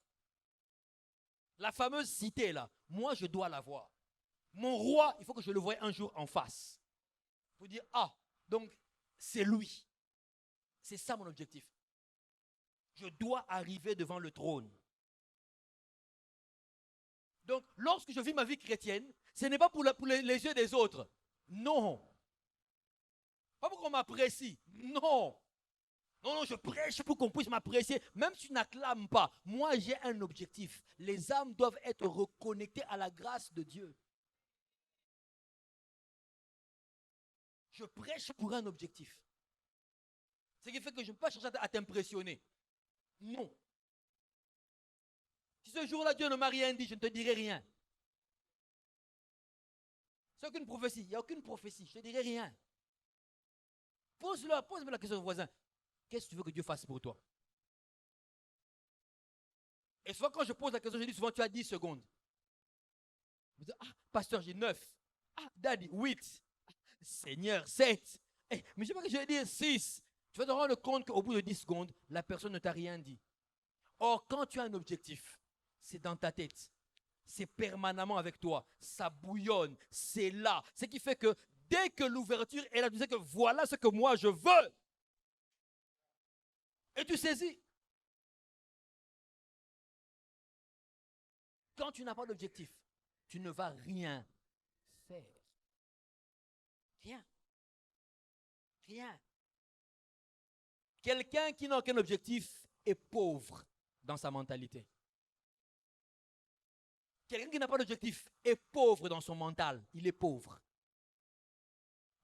La fameuse cité est là, moi je dois la voir. Mon roi, il faut que je le voie un jour en face. Pour dire, ah, donc c'est lui. C'est ça mon objectif. Je dois arriver devant le trône. Donc, lorsque je vis ma vie chrétienne, ce n'est pas pour les yeux des autres. Non. Pas pour qu'on m'apprécie. Non. Non, non, je prêche pour qu'on puisse m'apprécier. Même si tu n'acclames pas, moi j'ai un objectif. Les âmes doivent être reconnectées à la grâce de Dieu. Je prêche pour un objectif. Ce qui fait que je ne peux pas chercher à t'impressionner. Non. Si ce jour-là Dieu ne m'a rien dit, je ne te dirai rien. C'est aucune prophétie. Il n'y a aucune prophétie. Je ne te dirai rien. Pose-moi la question au voisin. Qu'est-ce que tu veux que Dieu fasse pour toi? Et souvent, quand je pose la question, je dis souvent, tu as 10 secondes. Je dis, ah, pasteur, j'ai 9. Ah, daddy, 8. Seigneur, 7. Mais je ne sais pas que je vais dire 6. Tu vas te rendre compte qu'au bout de 10 secondes, la personne ne t'a rien dit. Or, quand tu as un objectif, c'est dans ta tête. C'est permanemment avec toi. Ça bouillonne. C'est là. Ce qui fait que dès que l'ouverture est là, tu sais que voilà ce que moi je veux. Et tu saisis. Quand tu n'as pas d'objectif, tu ne vas rien faire. Rien. Rien. Quelqu'un qui n'a aucun objectif est pauvre dans sa mentalité. Quelqu'un qui n'a pas d'objectif est pauvre dans son mental. Il est pauvre.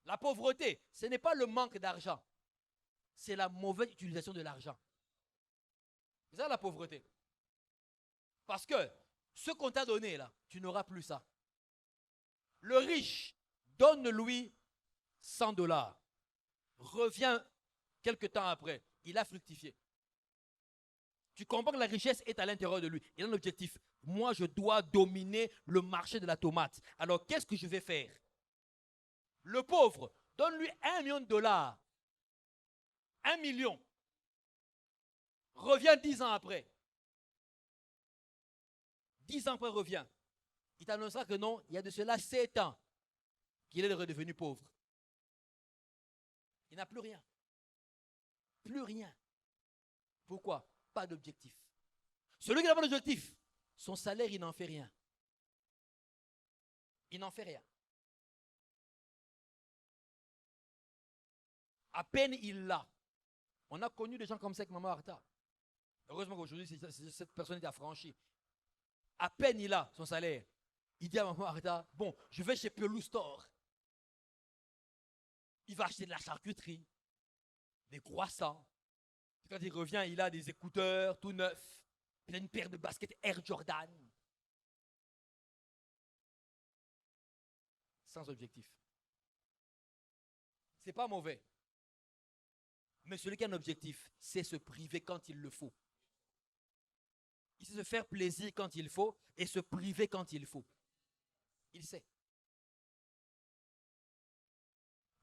La pauvreté, ce n'est pas le manque d'argent. C'est la mauvaise utilisation de l'argent. C'est ça la pauvreté. Parce que ce qu'on t'a donné là, tu n'auras plus ça. Le riche, donne-lui 100 $. Revient quelque temps après, il a fructifié. Tu comprends que la richesse est à l'intérieur de lui. Il a un objectif. Moi, je dois dominer le marché de la tomate. Alors, qu'est-ce que je vais faire? Le pauvre, donne-lui $1 million. 1 million. Reviens 10 ans après. 10 ans après, revient. Il t'annoncera que non, il y a de cela 7 ans qu'il est redevenu pauvre. Il n'a plus rien. Plus rien. Pourquoi? Pas d'objectif. Celui qui n'a pas d'objectif, son salaire, il n'en fait rien. Il n'en fait rien. À peine il l'a. On a connu des gens comme ça avec Maman Arta. Heureusement qu'aujourd'hui, cette personne est affranchie. À peine il a son salaire, il dit à Maman Arta, bon, je vais chez Pelou Store. Il va acheter de la charcuterie, des croissants. Quand il revient, il a des écouteurs tout neufs. Il a une paire de baskets Air Jordan. Sans objectif. C'est pas mauvais. Mais celui qui a un objectif, c'est se priver quand il le faut. Il sait se faire plaisir quand il faut et se priver quand il faut. Il sait.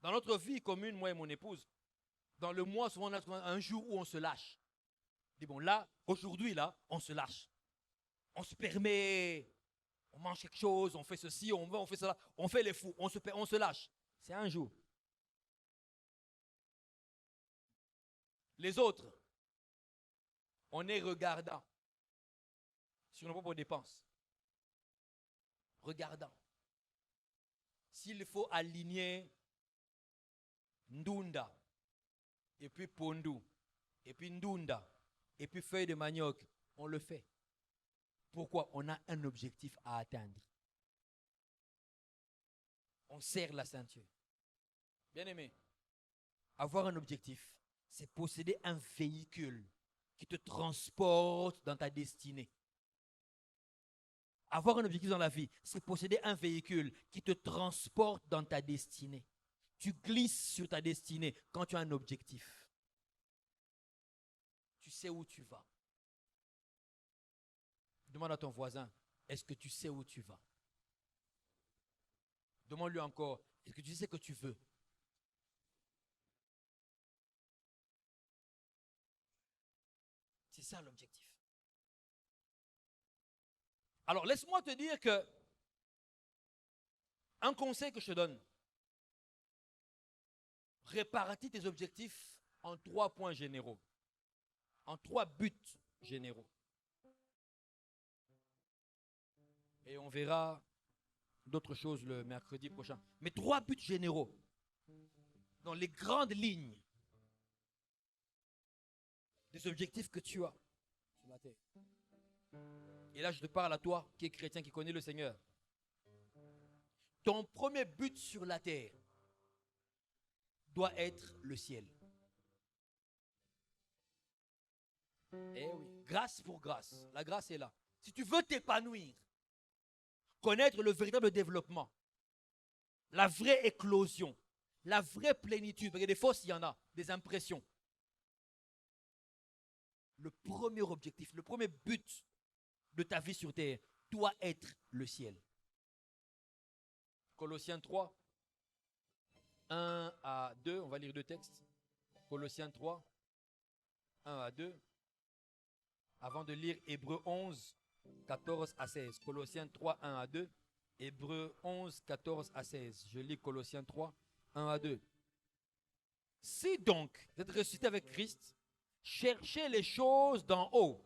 Dans notre vie commune, moi et mon épouse, dans le mois, souvent on a un jour où on se lâche. On dit bon là, aujourd'hui là, on se lâche. On se permet, on mange quelque chose, on fait ceci, on va, on fait cela, on fait les fous, on se lâche. C'est un jour. Les autres, On est regardant sur nos propres dépenses. Regardant. S'il faut aligner Ndunda, et puis Pondu, et puis Ndunda, et puis feuille de manioc, on le fait. Pourquoi? On a un objectif à atteindre. On serre la ceinture. Bien aimé, avoir un objectif, c'est posséder un véhicule qui te transporte dans ta destinée. Avoir un objectif dans la vie, c'est posséder un véhicule qui te transporte dans ta destinée. Tu glisses sur ta destinée quand tu as un objectif. Tu sais où tu vas. Demande à ton voisin, est-ce que tu sais où tu vas? Demande-lui encore, est-ce que tu sais ce que tu veux? C'est ça l'objectif. Alors, laisse-moi te dire que un conseil que je te donne, répartis tes objectifs en 3 points généraux, en 3 buts généraux. Et on verra d'autres choses le mercredi prochain. Mais 3 buts généraux, dans les grandes lignes des objectifs que tu as sur la terre. Et là, je te parle à toi qui es chrétien, qui connais le Seigneur. Ton premier but sur la terre doit être le ciel. Eh oui, grâce pour grâce. La grâce est là. Si tu veux t'épanouir, connaître le véritable développement, la vraie éclosion, la vraie plénitude, parce que des fausses, il y en a, des impressions. Le premier objectif, le premier but de ta vie sur terre doit être le ciel. Colossiens 3, 1 à 2, on va lire 2 textes. Colossiens 3, 1 à 2. Avant de lire Hébreux 11, 14 à 16. Colossiens 3, 1 à 2. Hébreux 11, 14 à 16. Je lis Colossiens 3, 1 à 2. Si donc vous êtes ressuscité avec Christ, cherchez les choses d'en haut,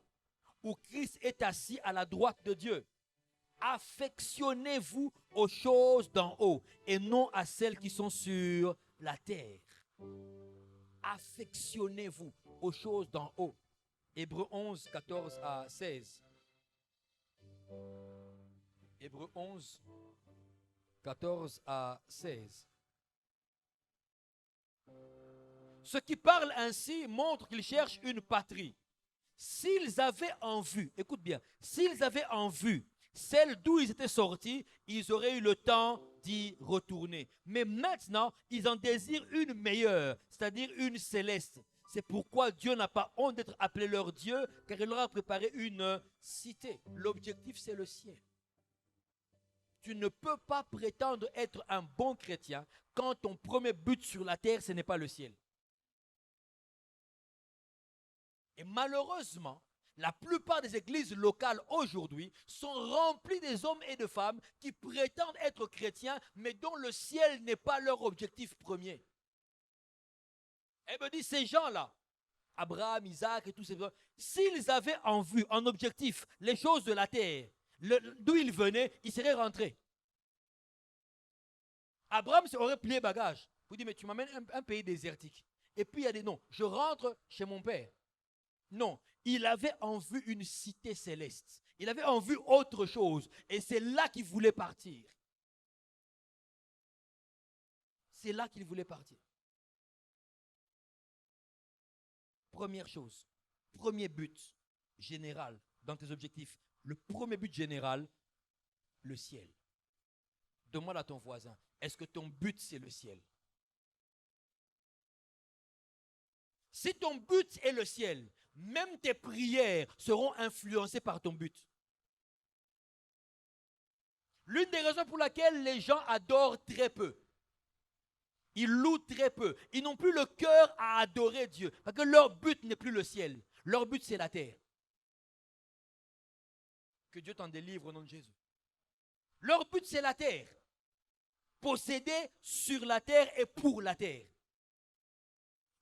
où Christ est assis à la droite de Dieu. Affectionnez-vous aux choses d'en haut et non à celles qui sont sur la terre. Affectionnez-vous aux choses d'en haut. Hébreux 11, 14 à 16. Hébreux 11, 14 à 16. Ceux qui parlent ainsi montrent qu'ils cherchent une patrie. S'ils avaient en vue, écoute bien, s'ils avaient en vue celle d'où ils étaient sortis, ils auraient eu le temps d'y retourner. Mais maintenant, ils en désirent une meilleure, c'est-à-dire une céleste. C'est pourquoi Dieu n'a pas honte d'être appelé leur Dieu, car il leur a préparé une cité. L'objectif, c'est le ciel. Tu ne peux pas prétendre être un bon chrétien quand ton premier but sur la terre, ce n'est pas le ciel. Et malheureusement, la plupart des églises locales aujourd'hui sont remplies des hommes et de femmes qui prétendent être chrétiens, mais dont le ciel n'est pas leur objectif premier. Elle me dit, ces gens-là, Abraham, Isaac et tous ces gens, s'ils avaient en vue, en objectif, les choses de la terre, d'où ils venaient, ils seraient rentrés. Abraham aurait plié bagage. Vous dites, mais tu m'amènes un pays désertique. Et puis il y a des noms. Je rentre chez mon père. Non, il avait en vue une cité céleste. Il avait en vue autre chose. Et c'est là qu'il voulait partir. C'est là qu'il voulait partir. Première chose, premier but général dans tes objectifs. Le premier but général, le ciel. Demande à ton voisin, est-ce que ton but c'est le ciel? Si ton but est le ciel, même tes prières seront influencées par ton but. L'une des raisons pour laquelle les gens adorent très peu, ils louent très peu, ils n'ont plus le cœur à adorer Dieu, parce que leur but n'est plus le ciel, leur but c'est la terre. Que Dieu t'en délivre au nom de Jésus. Leur but c'est la terre. Posséder sur la terre et pour la terre.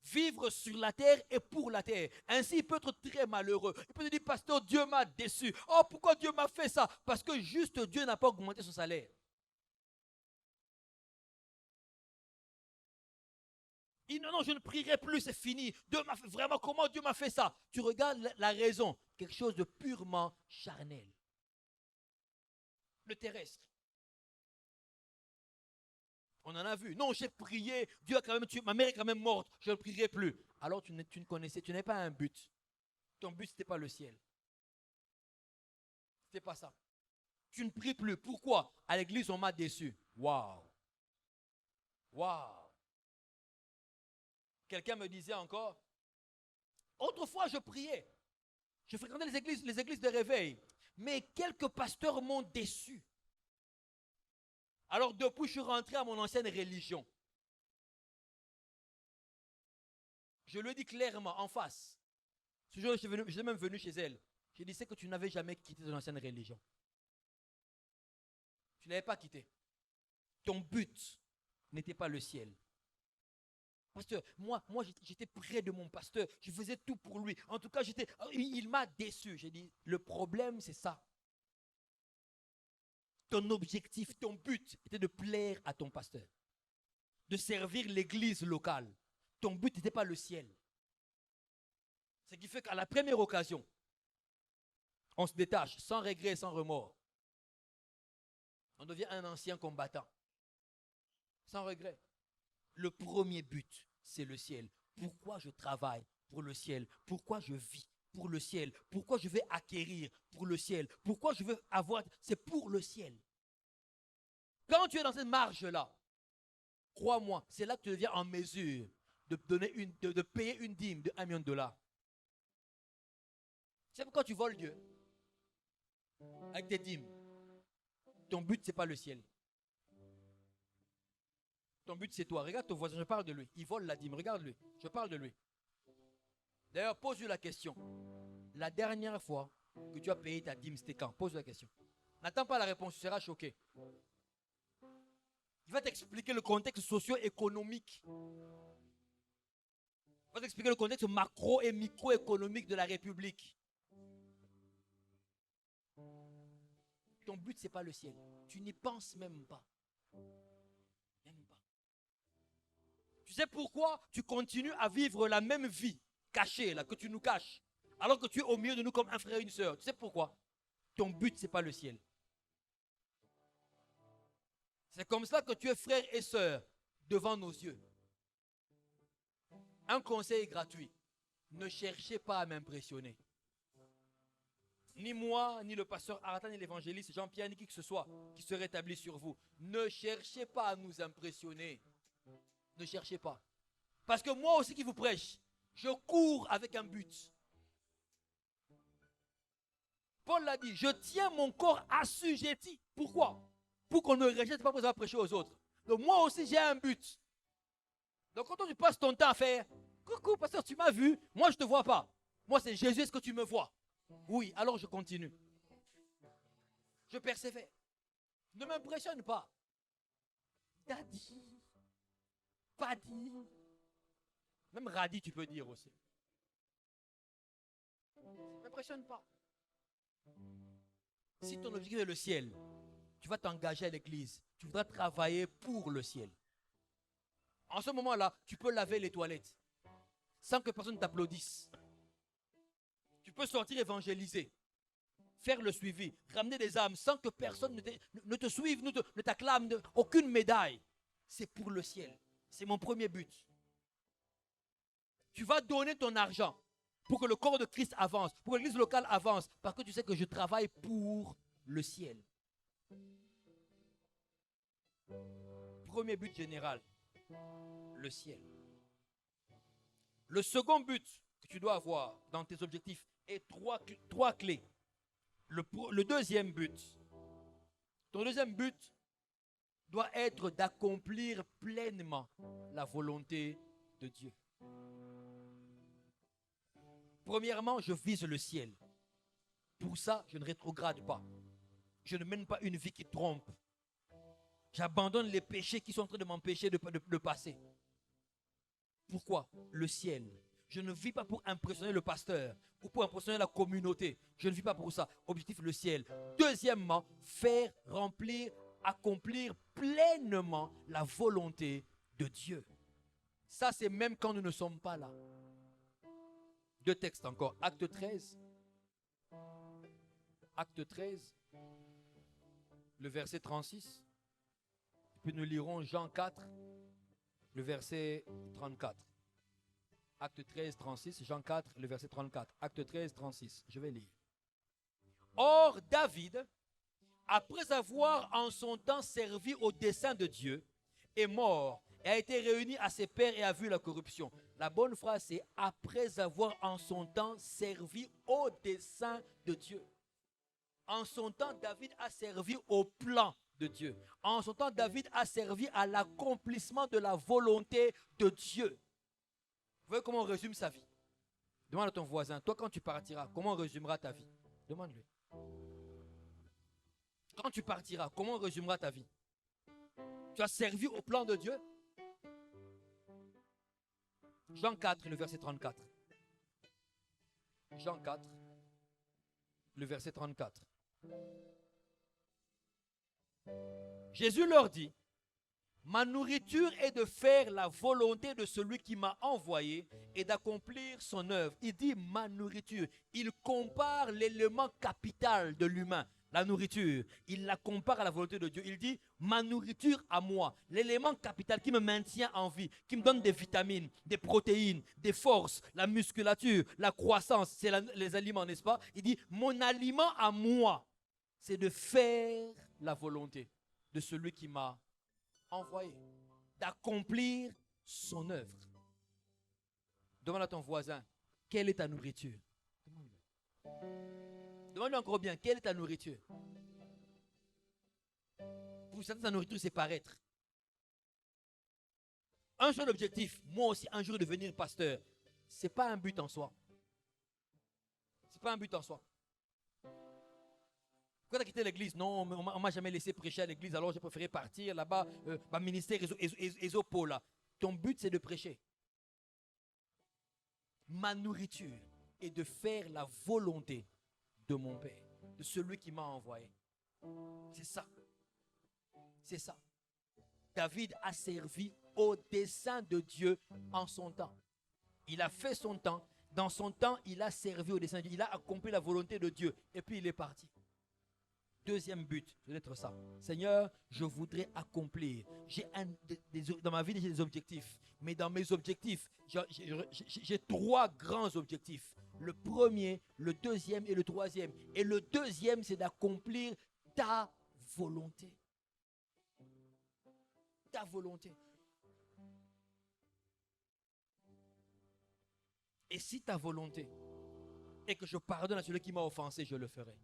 vivre sur la terre et pour la terre. Ainsi, il peut être très malheureux. Il peut te dire, pasteur, Dieu m'a déçu. Oh, pourquoi Dieu m'a fait ça? Parce que juste Dieu n'a pas augmenté son salaire. Il dit, non, non, je ne prierai plus, c'est fini. Dieu m'a fait, vraiment, comment Dieu m'a fait ça? Tu regardes la raison, quelque chose de purement charnel. Le terrestre. On en a vu. Non, j'ai prié, Dieu a quand même tué, ma mère est quand même morte, je ne prierai plus. Alors tu ne connaissais, tu n'avais pas un but. Ton but, ce n'était pas le ciel. Ce n'était pas ça. Tu ne pries plus. Pourquoi? À l'église, on m'a déçu. Waouh. Waouh. Quelqu'un me disait encore, autrefois je priais. Je fréquentais les églises de réveil. Mais quelques pasteurs m'ont déçu. Alors depuis, je suis rentré à mon ancienne religion. Je lui ai dit clairement, en face. Ce jour, je suis même venu chez elle. Je lui ai dit, c'est que tu n'avais jamais quitté ton ancienne religion. Tu ne l'avais pas quitté. Ton but n'était pas le ciel. Pasteur, moi j'étais près de mon pasteur. Je faisais tout pour lui. En tout cas, il m'a déçu. J'ai dit, le problème, c'est ça. Ton objectif, ton but était de plaire à ton pasteur. De servir l'église locale. Ton but n'était pas le ciel. Ce qui fait qu'à la première occasion, on se détache sans regret, sans remords. On devient un ancien combattant. Sans regret. Le premier but, c'est le ciel. Pourquoi je travaille pour le ciel? Pourquoi je vis pour le ciel? Pourquoi je vais acquérir pour le ciel? Pourquoi je veux avoir? C'est pour le ciel. Quand tu es dans cette marge-là, crois-moi, c'est là que tu deviens en mesure de payer une dîme de 1 million de dollars. C'est pourquoi tu voles Dieu avec tes dîmes. Ton but, ce n'est pas le ciel. Ton but, c'est toi. Regarde ton voisin, je parle de lui. Il vole la dîme, regarde-lui. Je parle de lui. D'ailleurs, pose-lui la question. La dernière fois que tu as payé ta dîme, c'était quand? Pose-lui la question. N'attends pas la réponse, tu seras choqué. Il va t'expliquer le contexte socio-économique. Il va t'expliquer le contexte macro- et microéconomique de la République. Ton but, ce n'est pas le ciel. Tu n'y penses même pas. Même pas. Tu sais pourquoi tu continues à vivre la même vie cachée, là, que tu nous caches, alors que tu es au milieu de nous comme un frère et une sœur? Tu sais pourquoi? Ton but, ce n'est pas le ciel. C'est comme ça que tu es frère et sœur devant nos yeux. Un conseil gratuit. Ne cherchez pas à m'impressionner. Ni moi, ni le pasteur Aratan, ni l'évangéliste Jean-Pierre, ni qui que ce soit qui se rétablit sur vous. Ne cherchez pas à nous impressionner. Ne cherchez pas. Parce que moi aussi qui vous prêche, je cours avec un but. Paul l'a dit, je tiens mon corps assujetti. Pourquoi? Pour qu'on ne rejette pas pour avoir prêché aux autres. Donc moi aussi j'ai un but. Donc quand tu passes ton temps à faire, coucou pasteur, tu m'as vu, moi je ne te vois pas. Moi c'est Jésus, est-ce que tu me vois? Oui, alors je continue. Je persévère. Ne m'impressionne pas. Daddy. Pas dit. Même radis, tu peux dire aussi. Ne m'impressionne pas. Si ton objectif est le ciel, tu vas t'engager à l'église. Tu voudras travailler pour le ciel. En ce moment-là, tu peux laver les toilettes sans que personne t'applaudisse. Tu peux sortir évangéliser, faire le suivi, ramener des âmes sans que personne ne te suive, ne t'acclame, aucune médaille. C'est pour le ciel. C'est mon premier but. Tu vas donner ton argent pour que le corps de Christ avance, pour que l'église locale avance, parce que tu sais que je travaille pour le ciel. Premier but général, le ciel. Le second but que tu dois avoir dans tes objectifs est trois clés. Le deuxième but, ton deuxième but doit être d'accomplir pleinement la volonté de Dieu. Premièrement, je vise le ciel. Pour ça, je ne rétrograde pas. Je ne mène pas une vie qui trompe. J'abandonne les péchés qui sont en train de m'empêcher de passer. Pourquoi? Le ciel. Je ne vis pas pour impressionner le pasteur ou pour impressionner la communauté. Je ne vis pas pour ça. Objectif, le ciel. Deuxièmement, faire remplir, accomplir pleinement la volonté de Dieu. Ça, c'est même quand nous ne sommes pas là. Deux textes encore. Acte 13. Acte 13, le verset 36. Puis nous lirons Jean 4, le verset 34. Acte 13, 36, Jean 4, le verset 34. Acte 13, 36. Je vais lire. Or, David, après avoir en son temps servi au dessein de Dieu, est mort et a été réuni à ses pairs et a vu la corruption. La bonne phrase, c'est après avoir en son temps servi au dessein de Dieu. En son temps, David a servi au plan de Dieu. En son temps, David a servi à l'accomplissement de la volonté de Dieu. Vous voyez comment on résume sa vie? Demande à ton voisin, toi quand tu partiras, comment on résumera ta vie? Demande-lui. Quand tu partiras, comment on résumera ta vie? Tu as servi au plan de Dieu? Jean 4, le verset 34. Jean 4, le verset 34. Jésus leur dit, ma nourriture est de faire la volonté de celui qui m'a envoyé et d'accomplir son œuvre. Il dit ma nourriture. Il compare l'élément capital de l'humain, la nourriture. Il la compare à la volonté de Dieu. Il dit ma nourriture à moi, l'élément capital qui me maintient en vie, qui me donne des vitamines, des protéines, des forces, la musculature, la croissance, c'est les aliments, n'est-ce pas? Il dit mon aliment à moi, c'est de faire la volonté de celui qui m'a envoyé, d'accomplir son œuvre. Demande à ton voisin, quelle est ta nourriture? Demande-lui encore bien, quelle est ta nourriture? Pour certains, ta nourriture, c'est paraître. Un seul objectif, moi aussi, un jour devenir pasteur, ce n'est pas un but en soi. Ce n'est pas un but en soi. Pourquoi tu as quitté l'église? Non, on ne m'a jamais laissé prêcher à l'église, alors j'ai préféré partir là-bas, ministère Esopola. Ton but, c'est de prêcher. Ma nourriture est de faire la volonté de mon Père, de celui qui m'a envoyé. C'est ça. C'est ça. David a servi au dessein de Dieu en son temps. Il a fait son temps. Dans son temps, il a servi au dessein de Dieu. Il a accompli la volonté de Dieu. Et puis il est parti. Deuxième but, c'est d'être ça. Seigneur, je voudrais accomplir. Dans ma vie, j'ai des objectifs. Mais dans mes objectifs, j'ai trois grands objectifs. Le premier, le deuxième et le troisième. Et le deuxième, c'est d'accomplir ta volonté. Ta volonté. Et si ta volonté est que je pardonne à celui qui m'a offensé, je le ferai.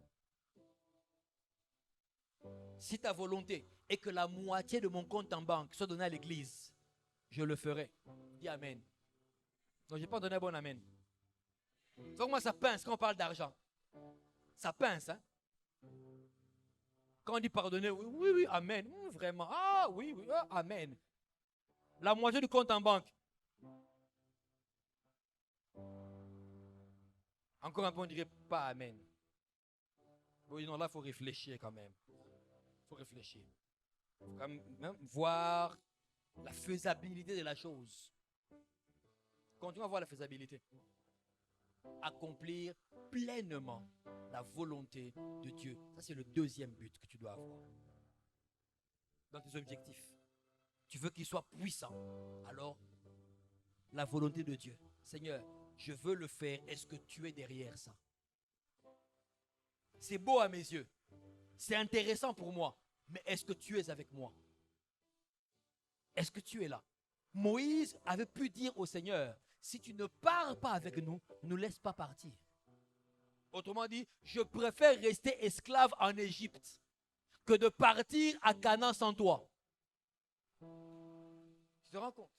Si ta volonté est que la moitié de mon compte en banque soit donnée à l'église, je le ferai. Dis Amen. Donc, je n'ai pas donné un bon Amen. Donc, moi, ça pince quand on parle d'argent. Ça pince, hein? Quand on dit pardonner, oui, oui, Amen. Vraiment. Ah, oui, oui, Amen. La moitié du compte en banque. Encore un peu, on ne dirait pas Amen. Oui, non, là, il faut réfléchir quand même. Il faut réfléchir. Il faut quand même voir la faisabilité de la chose. Continuons à voir la faisabilité. Accomplir pleinement la volonté de Dieu. Ça, c'est le deuxième but que tu dois avoir. Dans tes objectifs. Tu veux qu'il soit puissant. Alors, la volonté de Dieu. Seigneur, je veux le faire. Est-ce que tu es derrière ça? C'est beau à mes yeux. C'est intéressant pour moi. Mais est-ce que tu es avec moi? Est-ce que tu es là? Moïse avait pu dire au Seigneur, si tu ne pars pas avec nous, ne nous laisse pas partir. Autrement dit, je préfère rester esclave en Égypte que de partir à Canaan sans toi. Tu te rends compte?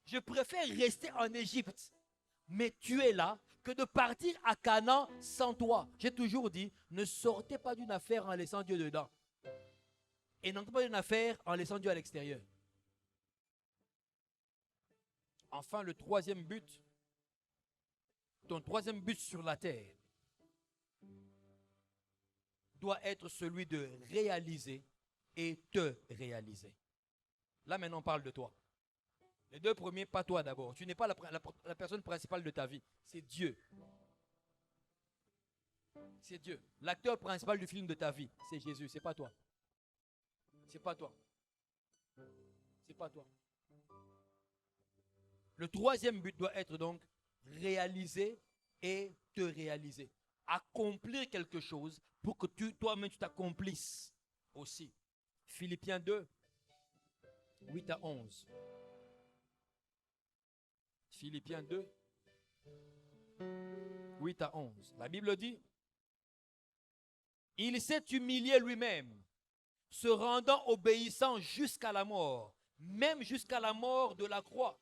Je préfère rester en Égypte, mais tu es là, que de partir à Canaan sans toi. J'ai toujours dit, ne sortez pas d'une affaire en laissant Dieu dedans. Et n'entrez pas d'une affaire en laissant Dieu à l'extérieur. Enfin, le troisième but, ton troisième but sur la terre doit être celui de réaliser et te réaliser. Là, maintenant, on parle de toi. Les deux premiers, pas toi d'abord. Tu n'es pas la personne principale de ta vie. C'est Dieu. C'est Dieu. L'acteur principal du film de ta vie, c'est Jésus. C'est pas toi. C'est pas toi. C'est pas toi. Le troisième but doit être donc réaliser et te réaliser. Accomplir quelque chose pour que toi-même tu t'accomplisses aussi. Philippiens 2, 8 à 11. Philippiens 2, 8 à 11. La Bible dit, il s'est humilié lui-même, se rendant obéissant jusqu'à la mort, même jusqu'à la mort de la croix.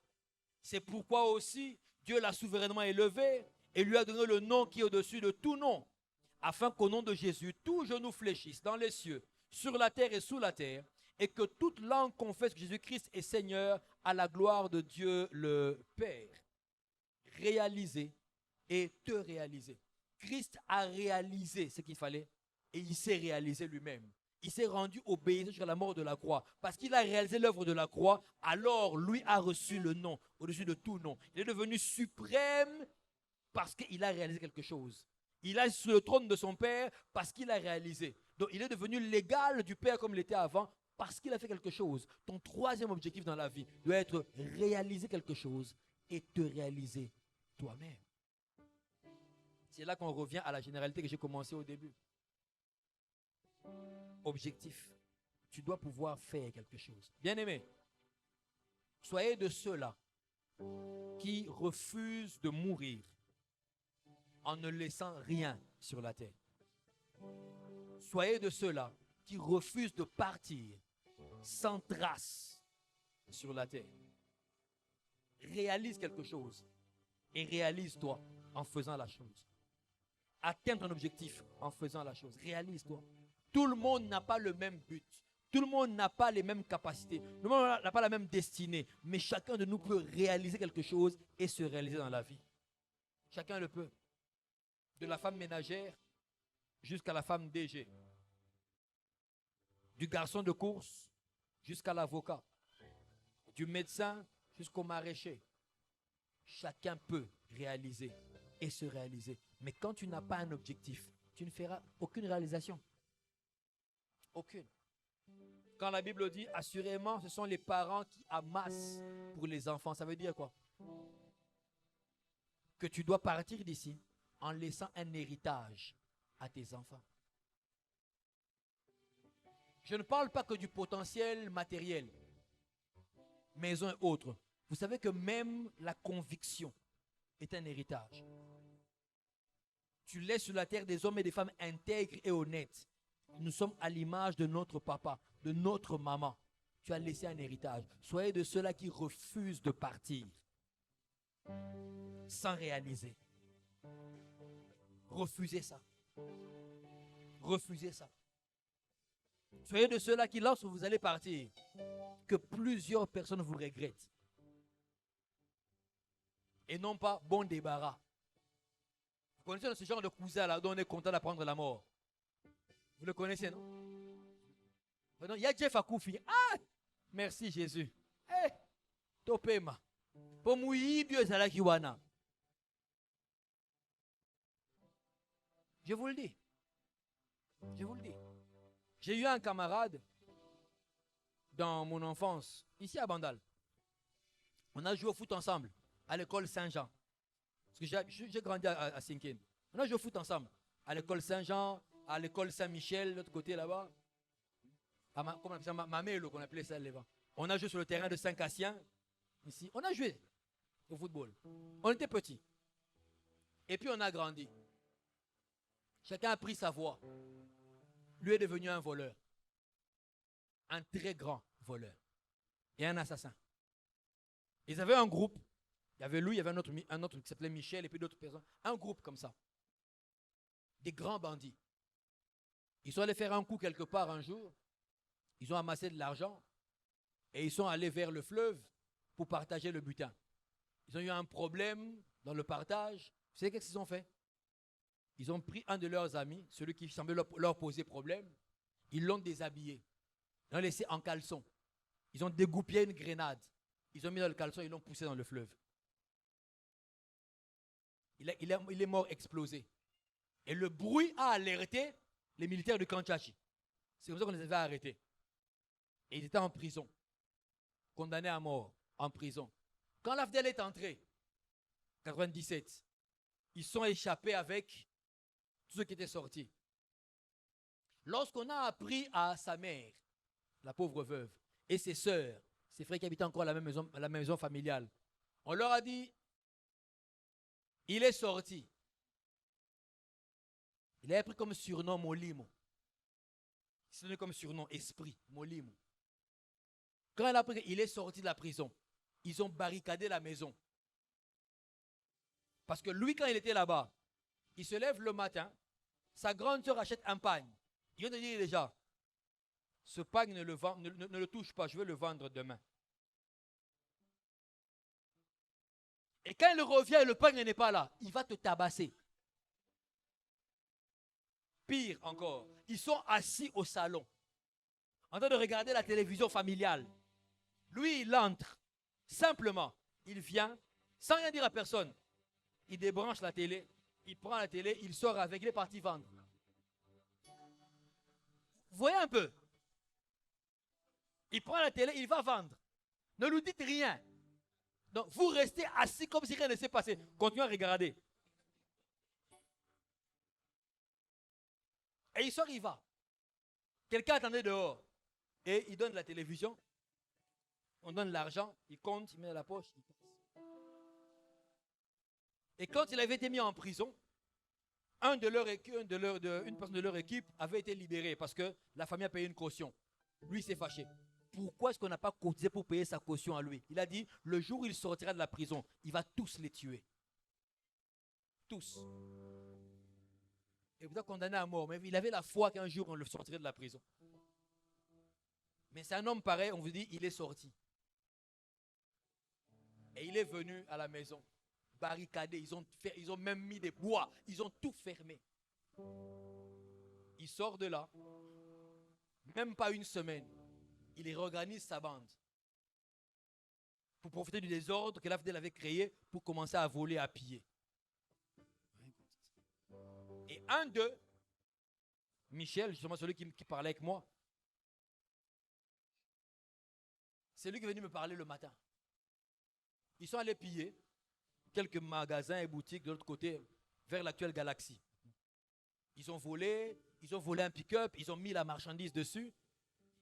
C'est pourquoi aussi Dieu l'a souverainement élevé et lui a donné le nom qui est au-dessus de tout nom, afin qu'au nom de Jésus, tout genou fléchisse dans les cieux, sur la terre et sous la terre, et que toute langue confesse que Jésus-Christ est Seigneur à la gloire de Dieu le Père. Réaliser et te réaliser. Christ a réalisé ce qu'il fallait et il s'est réalisé lui-même. Il s'est rendu obéissant jusqu'à la mort de la croix. Parce qu'il a réalisé l'œuvre de la croix, alors lui a reçu le nom au-dessus de tout nom. Il est devenu suprême parce qu'il a réalisé quelque chose. Il est sur le trône de son Père parce qu'il a réalisé. Donc il est devenu l'égal du Père comme il était avant parce qu'il a fait quelque chose. Ton troisième objectif dans la vie doit être réaliser quelque chose et te réaliser toi-même. C'est là qu'on revient à la généralité que j'ai commencé au début. Objectif. Tu dois pouvoir faire quelque chose. Bien-aimé, soyez de ceux-là qui refusent de mourir en ne laissant rien sur la terre. Soyez de ceux-là qui refusent de partir sans trace sur la terre. Réalise quelque chose et réalise-toi en faisant la chose. Atteins ton objectif en faisant la chose. Réalise-toi. Tout le monde n'a pas le même but. Tout le monde n'a pas les mêmes capacités. Tout le monde n'a pas la même destinée. Mais chacun de nous peut réaliser quelque chose et se réaliser dans la vie. Chacun le peut. De la femme ménagère jusqu'à la femme DG. Du garçon de course jusqu'à l'avocat. Du médecin jusqu'au maraîcher. Chacun peut réaliser et se réaliser. Mais quand tu n'as pas un objectif, tu ne feras aucune réalisation. Aucune. Quand la Bible dit, assurément, ce sont les parents qui amassent pour les enfants. Ça veut dire quoi? Que tu dois partir d'ici en laissant un héritage à tes enfants. Je ne parle pas que du potentiel matériel, maison et autres. Vous savez que même la conviction est un héritage. Tu laisses sur la terre des hommes et des femmes intègres et honnêtes. Nous sommes à l'image de notre papa, de notre maman. Tu as laissé un héritage. Soyez de ceux-là qui refusent de partir sans réaliser. Refusez ça. Refusez ça. Soyez de ceux-là qui, lorsque vous allez partir, que plusieurs personnes vous regrettent. Et non pas bon débarras. Vous connaissez ce genre de cousin-là dont on est content d'apprendre la mort? Vous le connaissez, non? Il y a Jeff Akoufi. Ah! Merci Jésus. Eh! Topema. Pour mouiller, Dieu est qui wana. Je vous le dis. Je vous le dis. J'ai eu un camarade dans mon enfance, ici à Bandal. On a joué au foot ensemble à l'école Saint-Jean. Parce que j'ai grandi à Sinkin. On a joué au foot ensemble à l'école Saint-Jean, à l'école Saint-Michel, de l'autre côté là-bas. Comment on appelle ça? Mamelo, qu'on appelait ça là-bas. On a joué sur le terrain de Saint-Cassien, ici. On a joué au football. On était petits. Et puis on a grandi. Chacun a pris sa voie. Lui est devenu un voleur. Un très grand voleur. Et un assassin. Ils avaient un groupe. Il y avait lui, il y avait un autre qui s'appelait Michel et puis d'autres personnes. Un groupe comme ça. Des grands bandits. Ils sont allés faire un coup quelque part un jour. Ils ont amassé de l'argent. Et ils sont allés vers le fleuve pour partager le butin. Ils ont eu un problème dans le partage. Vous savez qu'est-ce qu'ils ont fait? Ils ont pris un de leurs amis, celui qui semblait leur poser problème. Ils l'ont déshabillé. Ils l'ont laissé en caleçon. Ils ont dégoupillé une grenade. Ils ont mis dans le caleçon et ils l'ont poussé dans le fleuve. Il est mort explosé. Et le bruit a alerté les militaires de Kanchachi. C'est comme ça qu'on les avait arrêtés. Et ils étaient en prison. Condamnés à mort, en prison. Quand l'AFDEL est entré, 97, ils sont échappés avec tous ceux qui étaient sortis. Lorsqu'on a appris à sa mère, la pauvre veuve, et ses sœurs, ses frères qui habitaient encore à la même maison familiale, on leur a dit, il est sorti. Il avait pris comme surnom Molimo. Il s'est donné comme surnom Esprit, Molimo. Quand elle a appris qu'il est sorti de la prison, ils ont barricadé la maison. Parce que lui, quand il était là-bas, il se lève le matin, sa grande sœur achète un pagne. Il vient de dire déjà, ce pagne ne le touche pas, je vais le vendre demain. Et quand il revient et le pagne n'est pas là, il va te tabasser. Pire encore, ils sont assis au salon, en train de regarder la télévision familiale. Lui, il entre, simplement, il vient, sans rien dire à personne. Il débranche la télé, il prend la télé, il sort avec, il est parti vendre. Vous voyez un peu? Il prend la télé, il va vendre. Ne lui dites rien. Donc, vous restez assis comme si rien ne s'est passé. Continuez à regarder. Et il sort, il va. Quelqu'un attendait dehors. Et il donne la télévision. On donne l'argent. Il compte, il met dans la poche. Il passe. Et quand il avait été mis en prison, une personne de leur équipe avait été libérée parce que la famille a payé une caution. Lui s'est fâché. Pourquoi est-ce qu'on n'a pas cotisé pour payer sa caution à lui? Il a dit, le jour où il sortira de la prison, il va tous les tuer. Tous. Et vous êtes condamné à mort. Mais il avait la foi qu'un jour on le sortirait de la prison. Mais c'est un homme pareil, on vous dit, il est sorti. Et il est venu à la maison, barricadé. Ils ont même mis des bois. Ils ont tout fermé. Il sort de là. Même pas une semaine. Il réorganise sa bande. Pour profiter du désordre que l'AFDEL avait créé pour commencer à voler, à piller. Et un d'eux, Michel, justement celui qui parlait avec moi, c'est lui qui est venu me parler le matin. Ils sont allés piller quelques magasins et boutiques de l'autre côté, vers l'actuelle Galaxie. Ils ont volé un pick-up, ils ont mis la marchandise dessus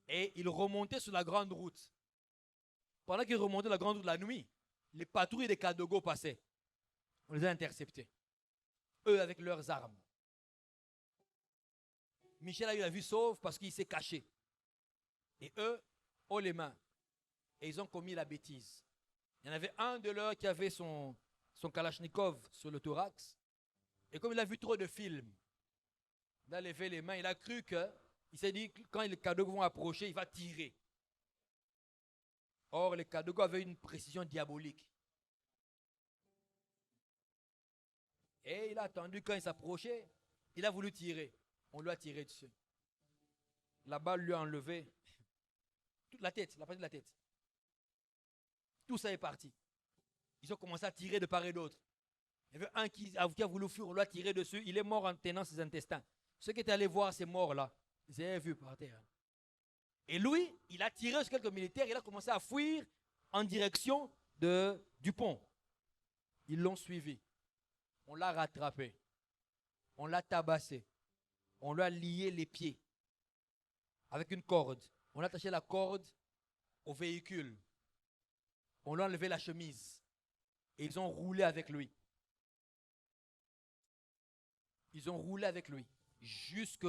et ils remontaient sur la grande route. Pendant qu'ils remontaient la grande route la nuit, les patrouilles des Kadogo passaient. On les a interceptés. Eux avec leurs armes. Michel a eu la vue sauve parce qu'il s'est caché. Et eux ont les mains. Et ils ont commis la bêtise. Il y en avait un de leurs qui avait son Kalachnikov sur le thorax. Et comme il a vu trop de films, il a levé les mains. Il a cru il s'est dit que quand les Kadogo vont approcher, il va tirer. Or, les Kadogo avaient une précision diabolique. Et il a attendu quand il s'approchait, il a voulu tirer. On lui a tiré dessus. La balle lui a enlevé toute la tête, la partie de la tête. Tout ça est parti. Ils ont commencé à tirer de part et d'autre. Il y avait un qui a voulu fuir, on lui a tiré dessus. Il est mort en tenant ses intestins. Ceux qui étaient allés voir ces morts-là, ils avaient vu par terre. Et lui, il a tiré sur quelques militaires, il a commencé à fuir en direction du pont. Ils l'ont suivi. On l'a rattrapé. On l'a tabassé. On lui a lié les pieds avec une corde. On a attaché la corde au véhicule. On lui a enlevé la chemise. Et ils ont roulé avec lui. Ils ont roulé avec lui jusque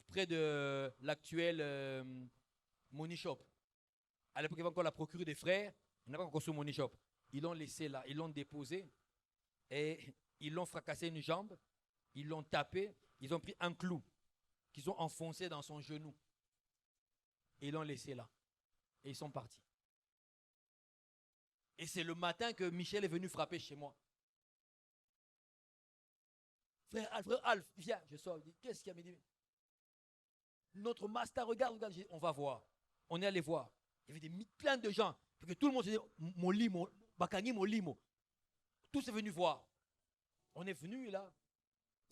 près de l'actuel Money Shop. À l'époque, il y avait encore la procureure des frères. Il n'y a pas encore ce Money Shop. Ils l'ont laissé là. Ils l'ont déposé. Et ils l'ont fracassé une jambe. Ils l'ont tapé. Ils ont pris un clou qu'ils ont enfoncé dans son genou. Et ils l'ont laissé là. Et ils sont partis. Et c'est le matin que Michel est venu frapper chez moi. Frère Alf, viens, je sors. Qu'est-ce qu'il a dit? Notre master, regarde. On va voir. On est allé voir. Il y avait plein de gens. Parce que tout le monde se dit, Molimo, Bakani Molimo. Tous sont venus voir. On est venu là.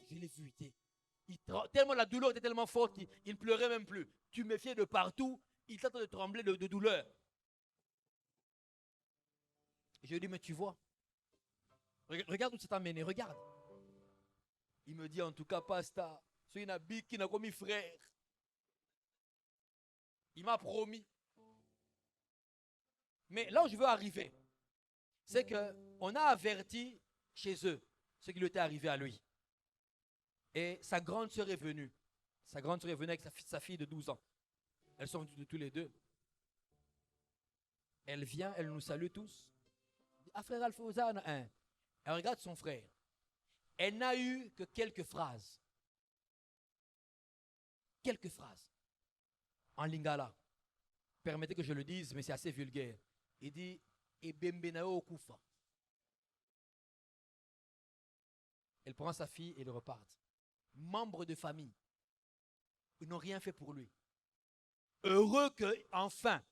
Je l'ai vu. Tellement la douleur était tellement forte qu'il ne pleurait même plus. Tu méfiais de partout. Il était en train de trembler de douleur. Je lui ai dit, mais tu vois, regarde où c'est amené, regarde. Il me dit, en tout cas, Pasteur, c'est une habit qui n'a commis frère. Il m'a promis. Mais là où je veux arriver, c'est qu'on a averti chez eux ce qui lui était arrivé à lui. Et sa grande sœur est venue. Sa grande sœur est venue avec sa fille de 12 ans. Elles sont venues tous les deux. Elle vient, elle nous salue tous. Ah, frère Alpha, elle regarde son frère. Elle n'a eu que quelques phrases. Quelques phrases. En lingala. Permettez que je le dise, mais c'est assez vulgaire. Il dit, Ebembenao Kufa. Elle prend sa fille et ils repartent. Membre de famille. Ils n'ont rien fait pour lui. Heureux qu'enfin.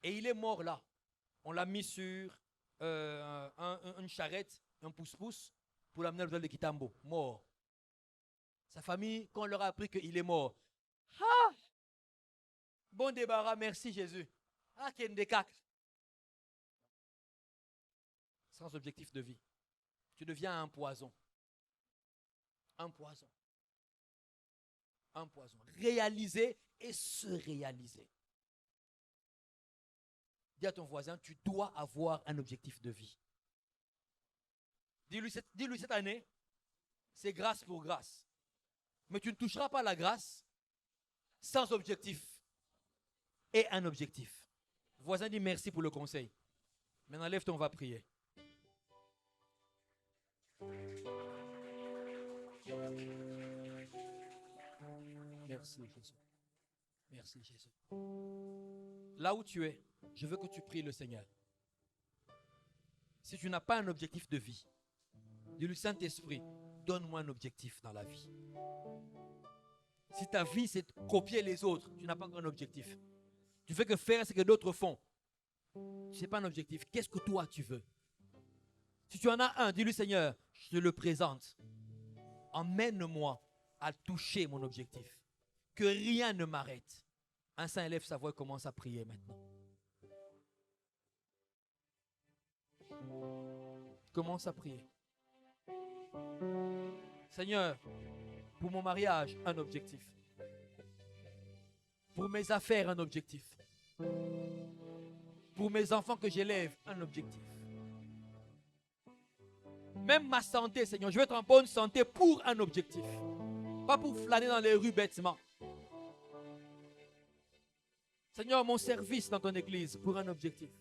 Et il est mort là. On l'a mis sur une charrette, un pouce-pouce, pour l'amener à l'hôpital de Kitambo. Mort. Sa famille, quand on leur a appris qu'il est mort. Ah! Bon débarras, merci Jésus. Ah, qu'il y a des cacs. Sans objectif de vie. Tu deviens un poison. Un poison. Un poison. Réaliser et se réaliser. Dis à ton voisin, tu dois avoir un objectif de vie. Dis-lui cette année, c'est grâce pour grâce. Mais tu ne toucheras pas la grâce sans objectif. Et un objectif. Le voisin dit merci pour le conseil. Maintenant, lève-toi, on va prier. Merci Jésus. Merci Jésus. Là où tu es, je veux que tu pries le Seigneur. Si tu n'as pas un objectif de vie, dis-lui Saint-Esprit, donne-moi un objectif dans la vie. Si ta vie c'est de copier les autres, tu n'as pas encore un objectif. Tu fais que faire ce que d'autres font. Ce n'est pas un objectif. Qu'est-ce que toi tu veux? Si tu en as un, dis-lui Seigneur, je te le présente. Emmène-moi à toucher mon objectif. Que rien ne m'arrête. Un saint élève sa voix et commence à prier maintenant. Commence à prier. Seigneur, pour mon mariage, un objectif. Pour mes affaires, un objectif. Pour mes enfants que j'élève, un objectif. Même ma santé, Seigneur, je veux être en bonne santé pour un objectif. Pas pour flâner dans les rues bêtement. Seigneur, mon service dans ton église pour un objectif.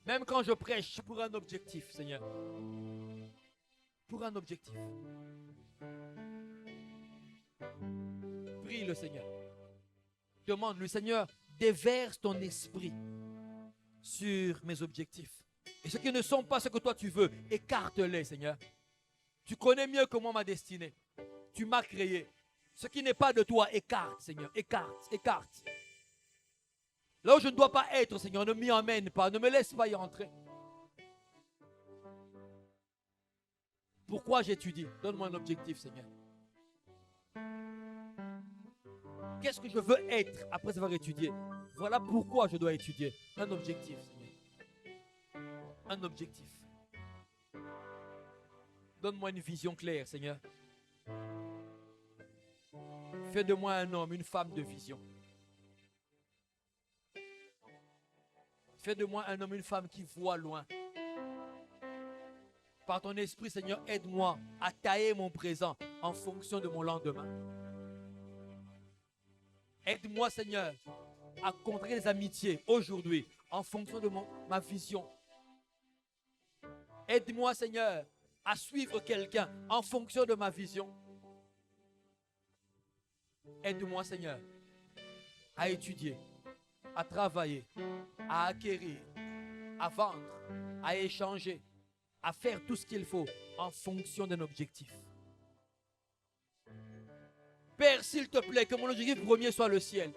Même quand je prêche pour un objectif, Seigneur. Pour un objectif. Prie le Seigneur. Demande-lui, Seigneur, déverse ton esprit sur mes objectifs. Et ceux qui ne sont pas ce que toi tu veux, écarte-les, Seigneur. Tu connais mieux que moi ma destinée. Tu m'as créé. Ce qui n'est pas de toi, écarte, Seigneur. Écarte, écarte. Là où je ne dois pas être, Seigneur, ne m'y emmène pas. Ne me laisse pas y entrer. Pourquoi j'étudie? Donne-moi un objectif, Seigneur. Qu'est-ce que je veux être après avoir étudié? Voilà pourquoi je dois étudier. Un objectif, Seigneur. Un objectif. Donne-moi une vision claire, Seigneur. Fais de moi un homme, une femme de vision. Fais de moi un homme, une femme qui voit loin. Par ton esprit, Seigneur, aide-moi à tailler mon présent en fonction de mon lendemain. Aide-moi, Seigneur, à contrer les amitiés aujourd'hui en fonction de ma vision. Aide-moi, Seigneur, à suivre quelqu'un en fonction de ma vision. Aide-moi, Seigneur, à étudier, à travailler, à acquérir à vendre, à échanger, à faire tout ce qu'il faut en fonction d'un objectif. Père, s'il te plaît, que mon objectif premier soit le ciel.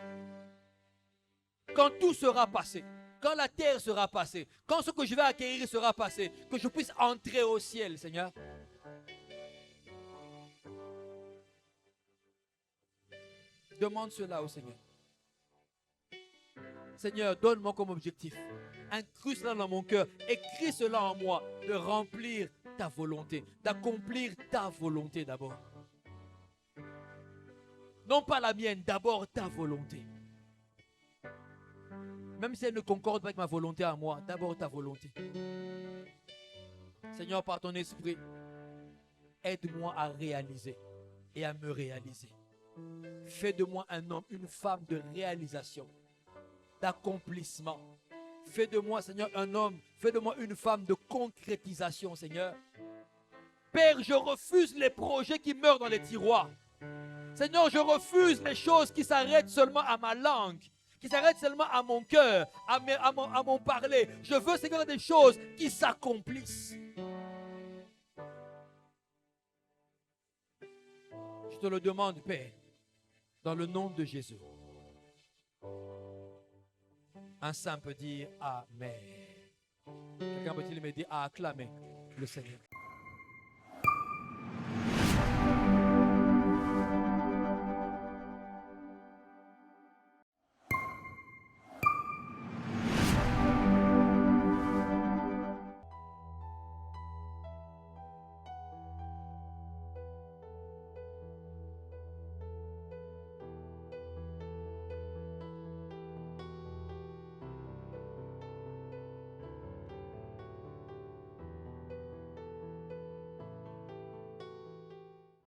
Quand tout sera passé, quand la terre sera passée, quand ce que je vais acquérir sera passé, que je puisse entrer au ciel, Seigneur. Demande cela au Seigneur. Seigneur, donne-moi comme objectif. Incruse cela dans mon cœur. Écris cela en moi. De remplir ta volonté. D'accomplir ta volonté d'abord. Non pas la mienne, d'abord ta volonté. Même si elle ne concorde pas avec ma volonté à moi, d'abord ta volonté. Seigneur, par ton esprit, aide-moi à réaliser et à me réaliser. Fais de moi un homme, une femme de réalisation, d'accomplissement. Fais de moi, Seigneur, un homme, fais de moi une femme de concrétisation, Seigneur. Père, je refuse les projets qui meurent dans les tiroirs. Seigneur, je refuse les choses qui s'arrêtent seulement à ma langue, qui s'arrêtent seulement à mon cœur, à mon parler. Je veux, Seigneur, des choses qui s'accomplissent. Je te le demande, Père, dans le nom de Jésus. Un saint peut dire Amen. Quelqu'un peut-il me dire à acclamer le Seigneur?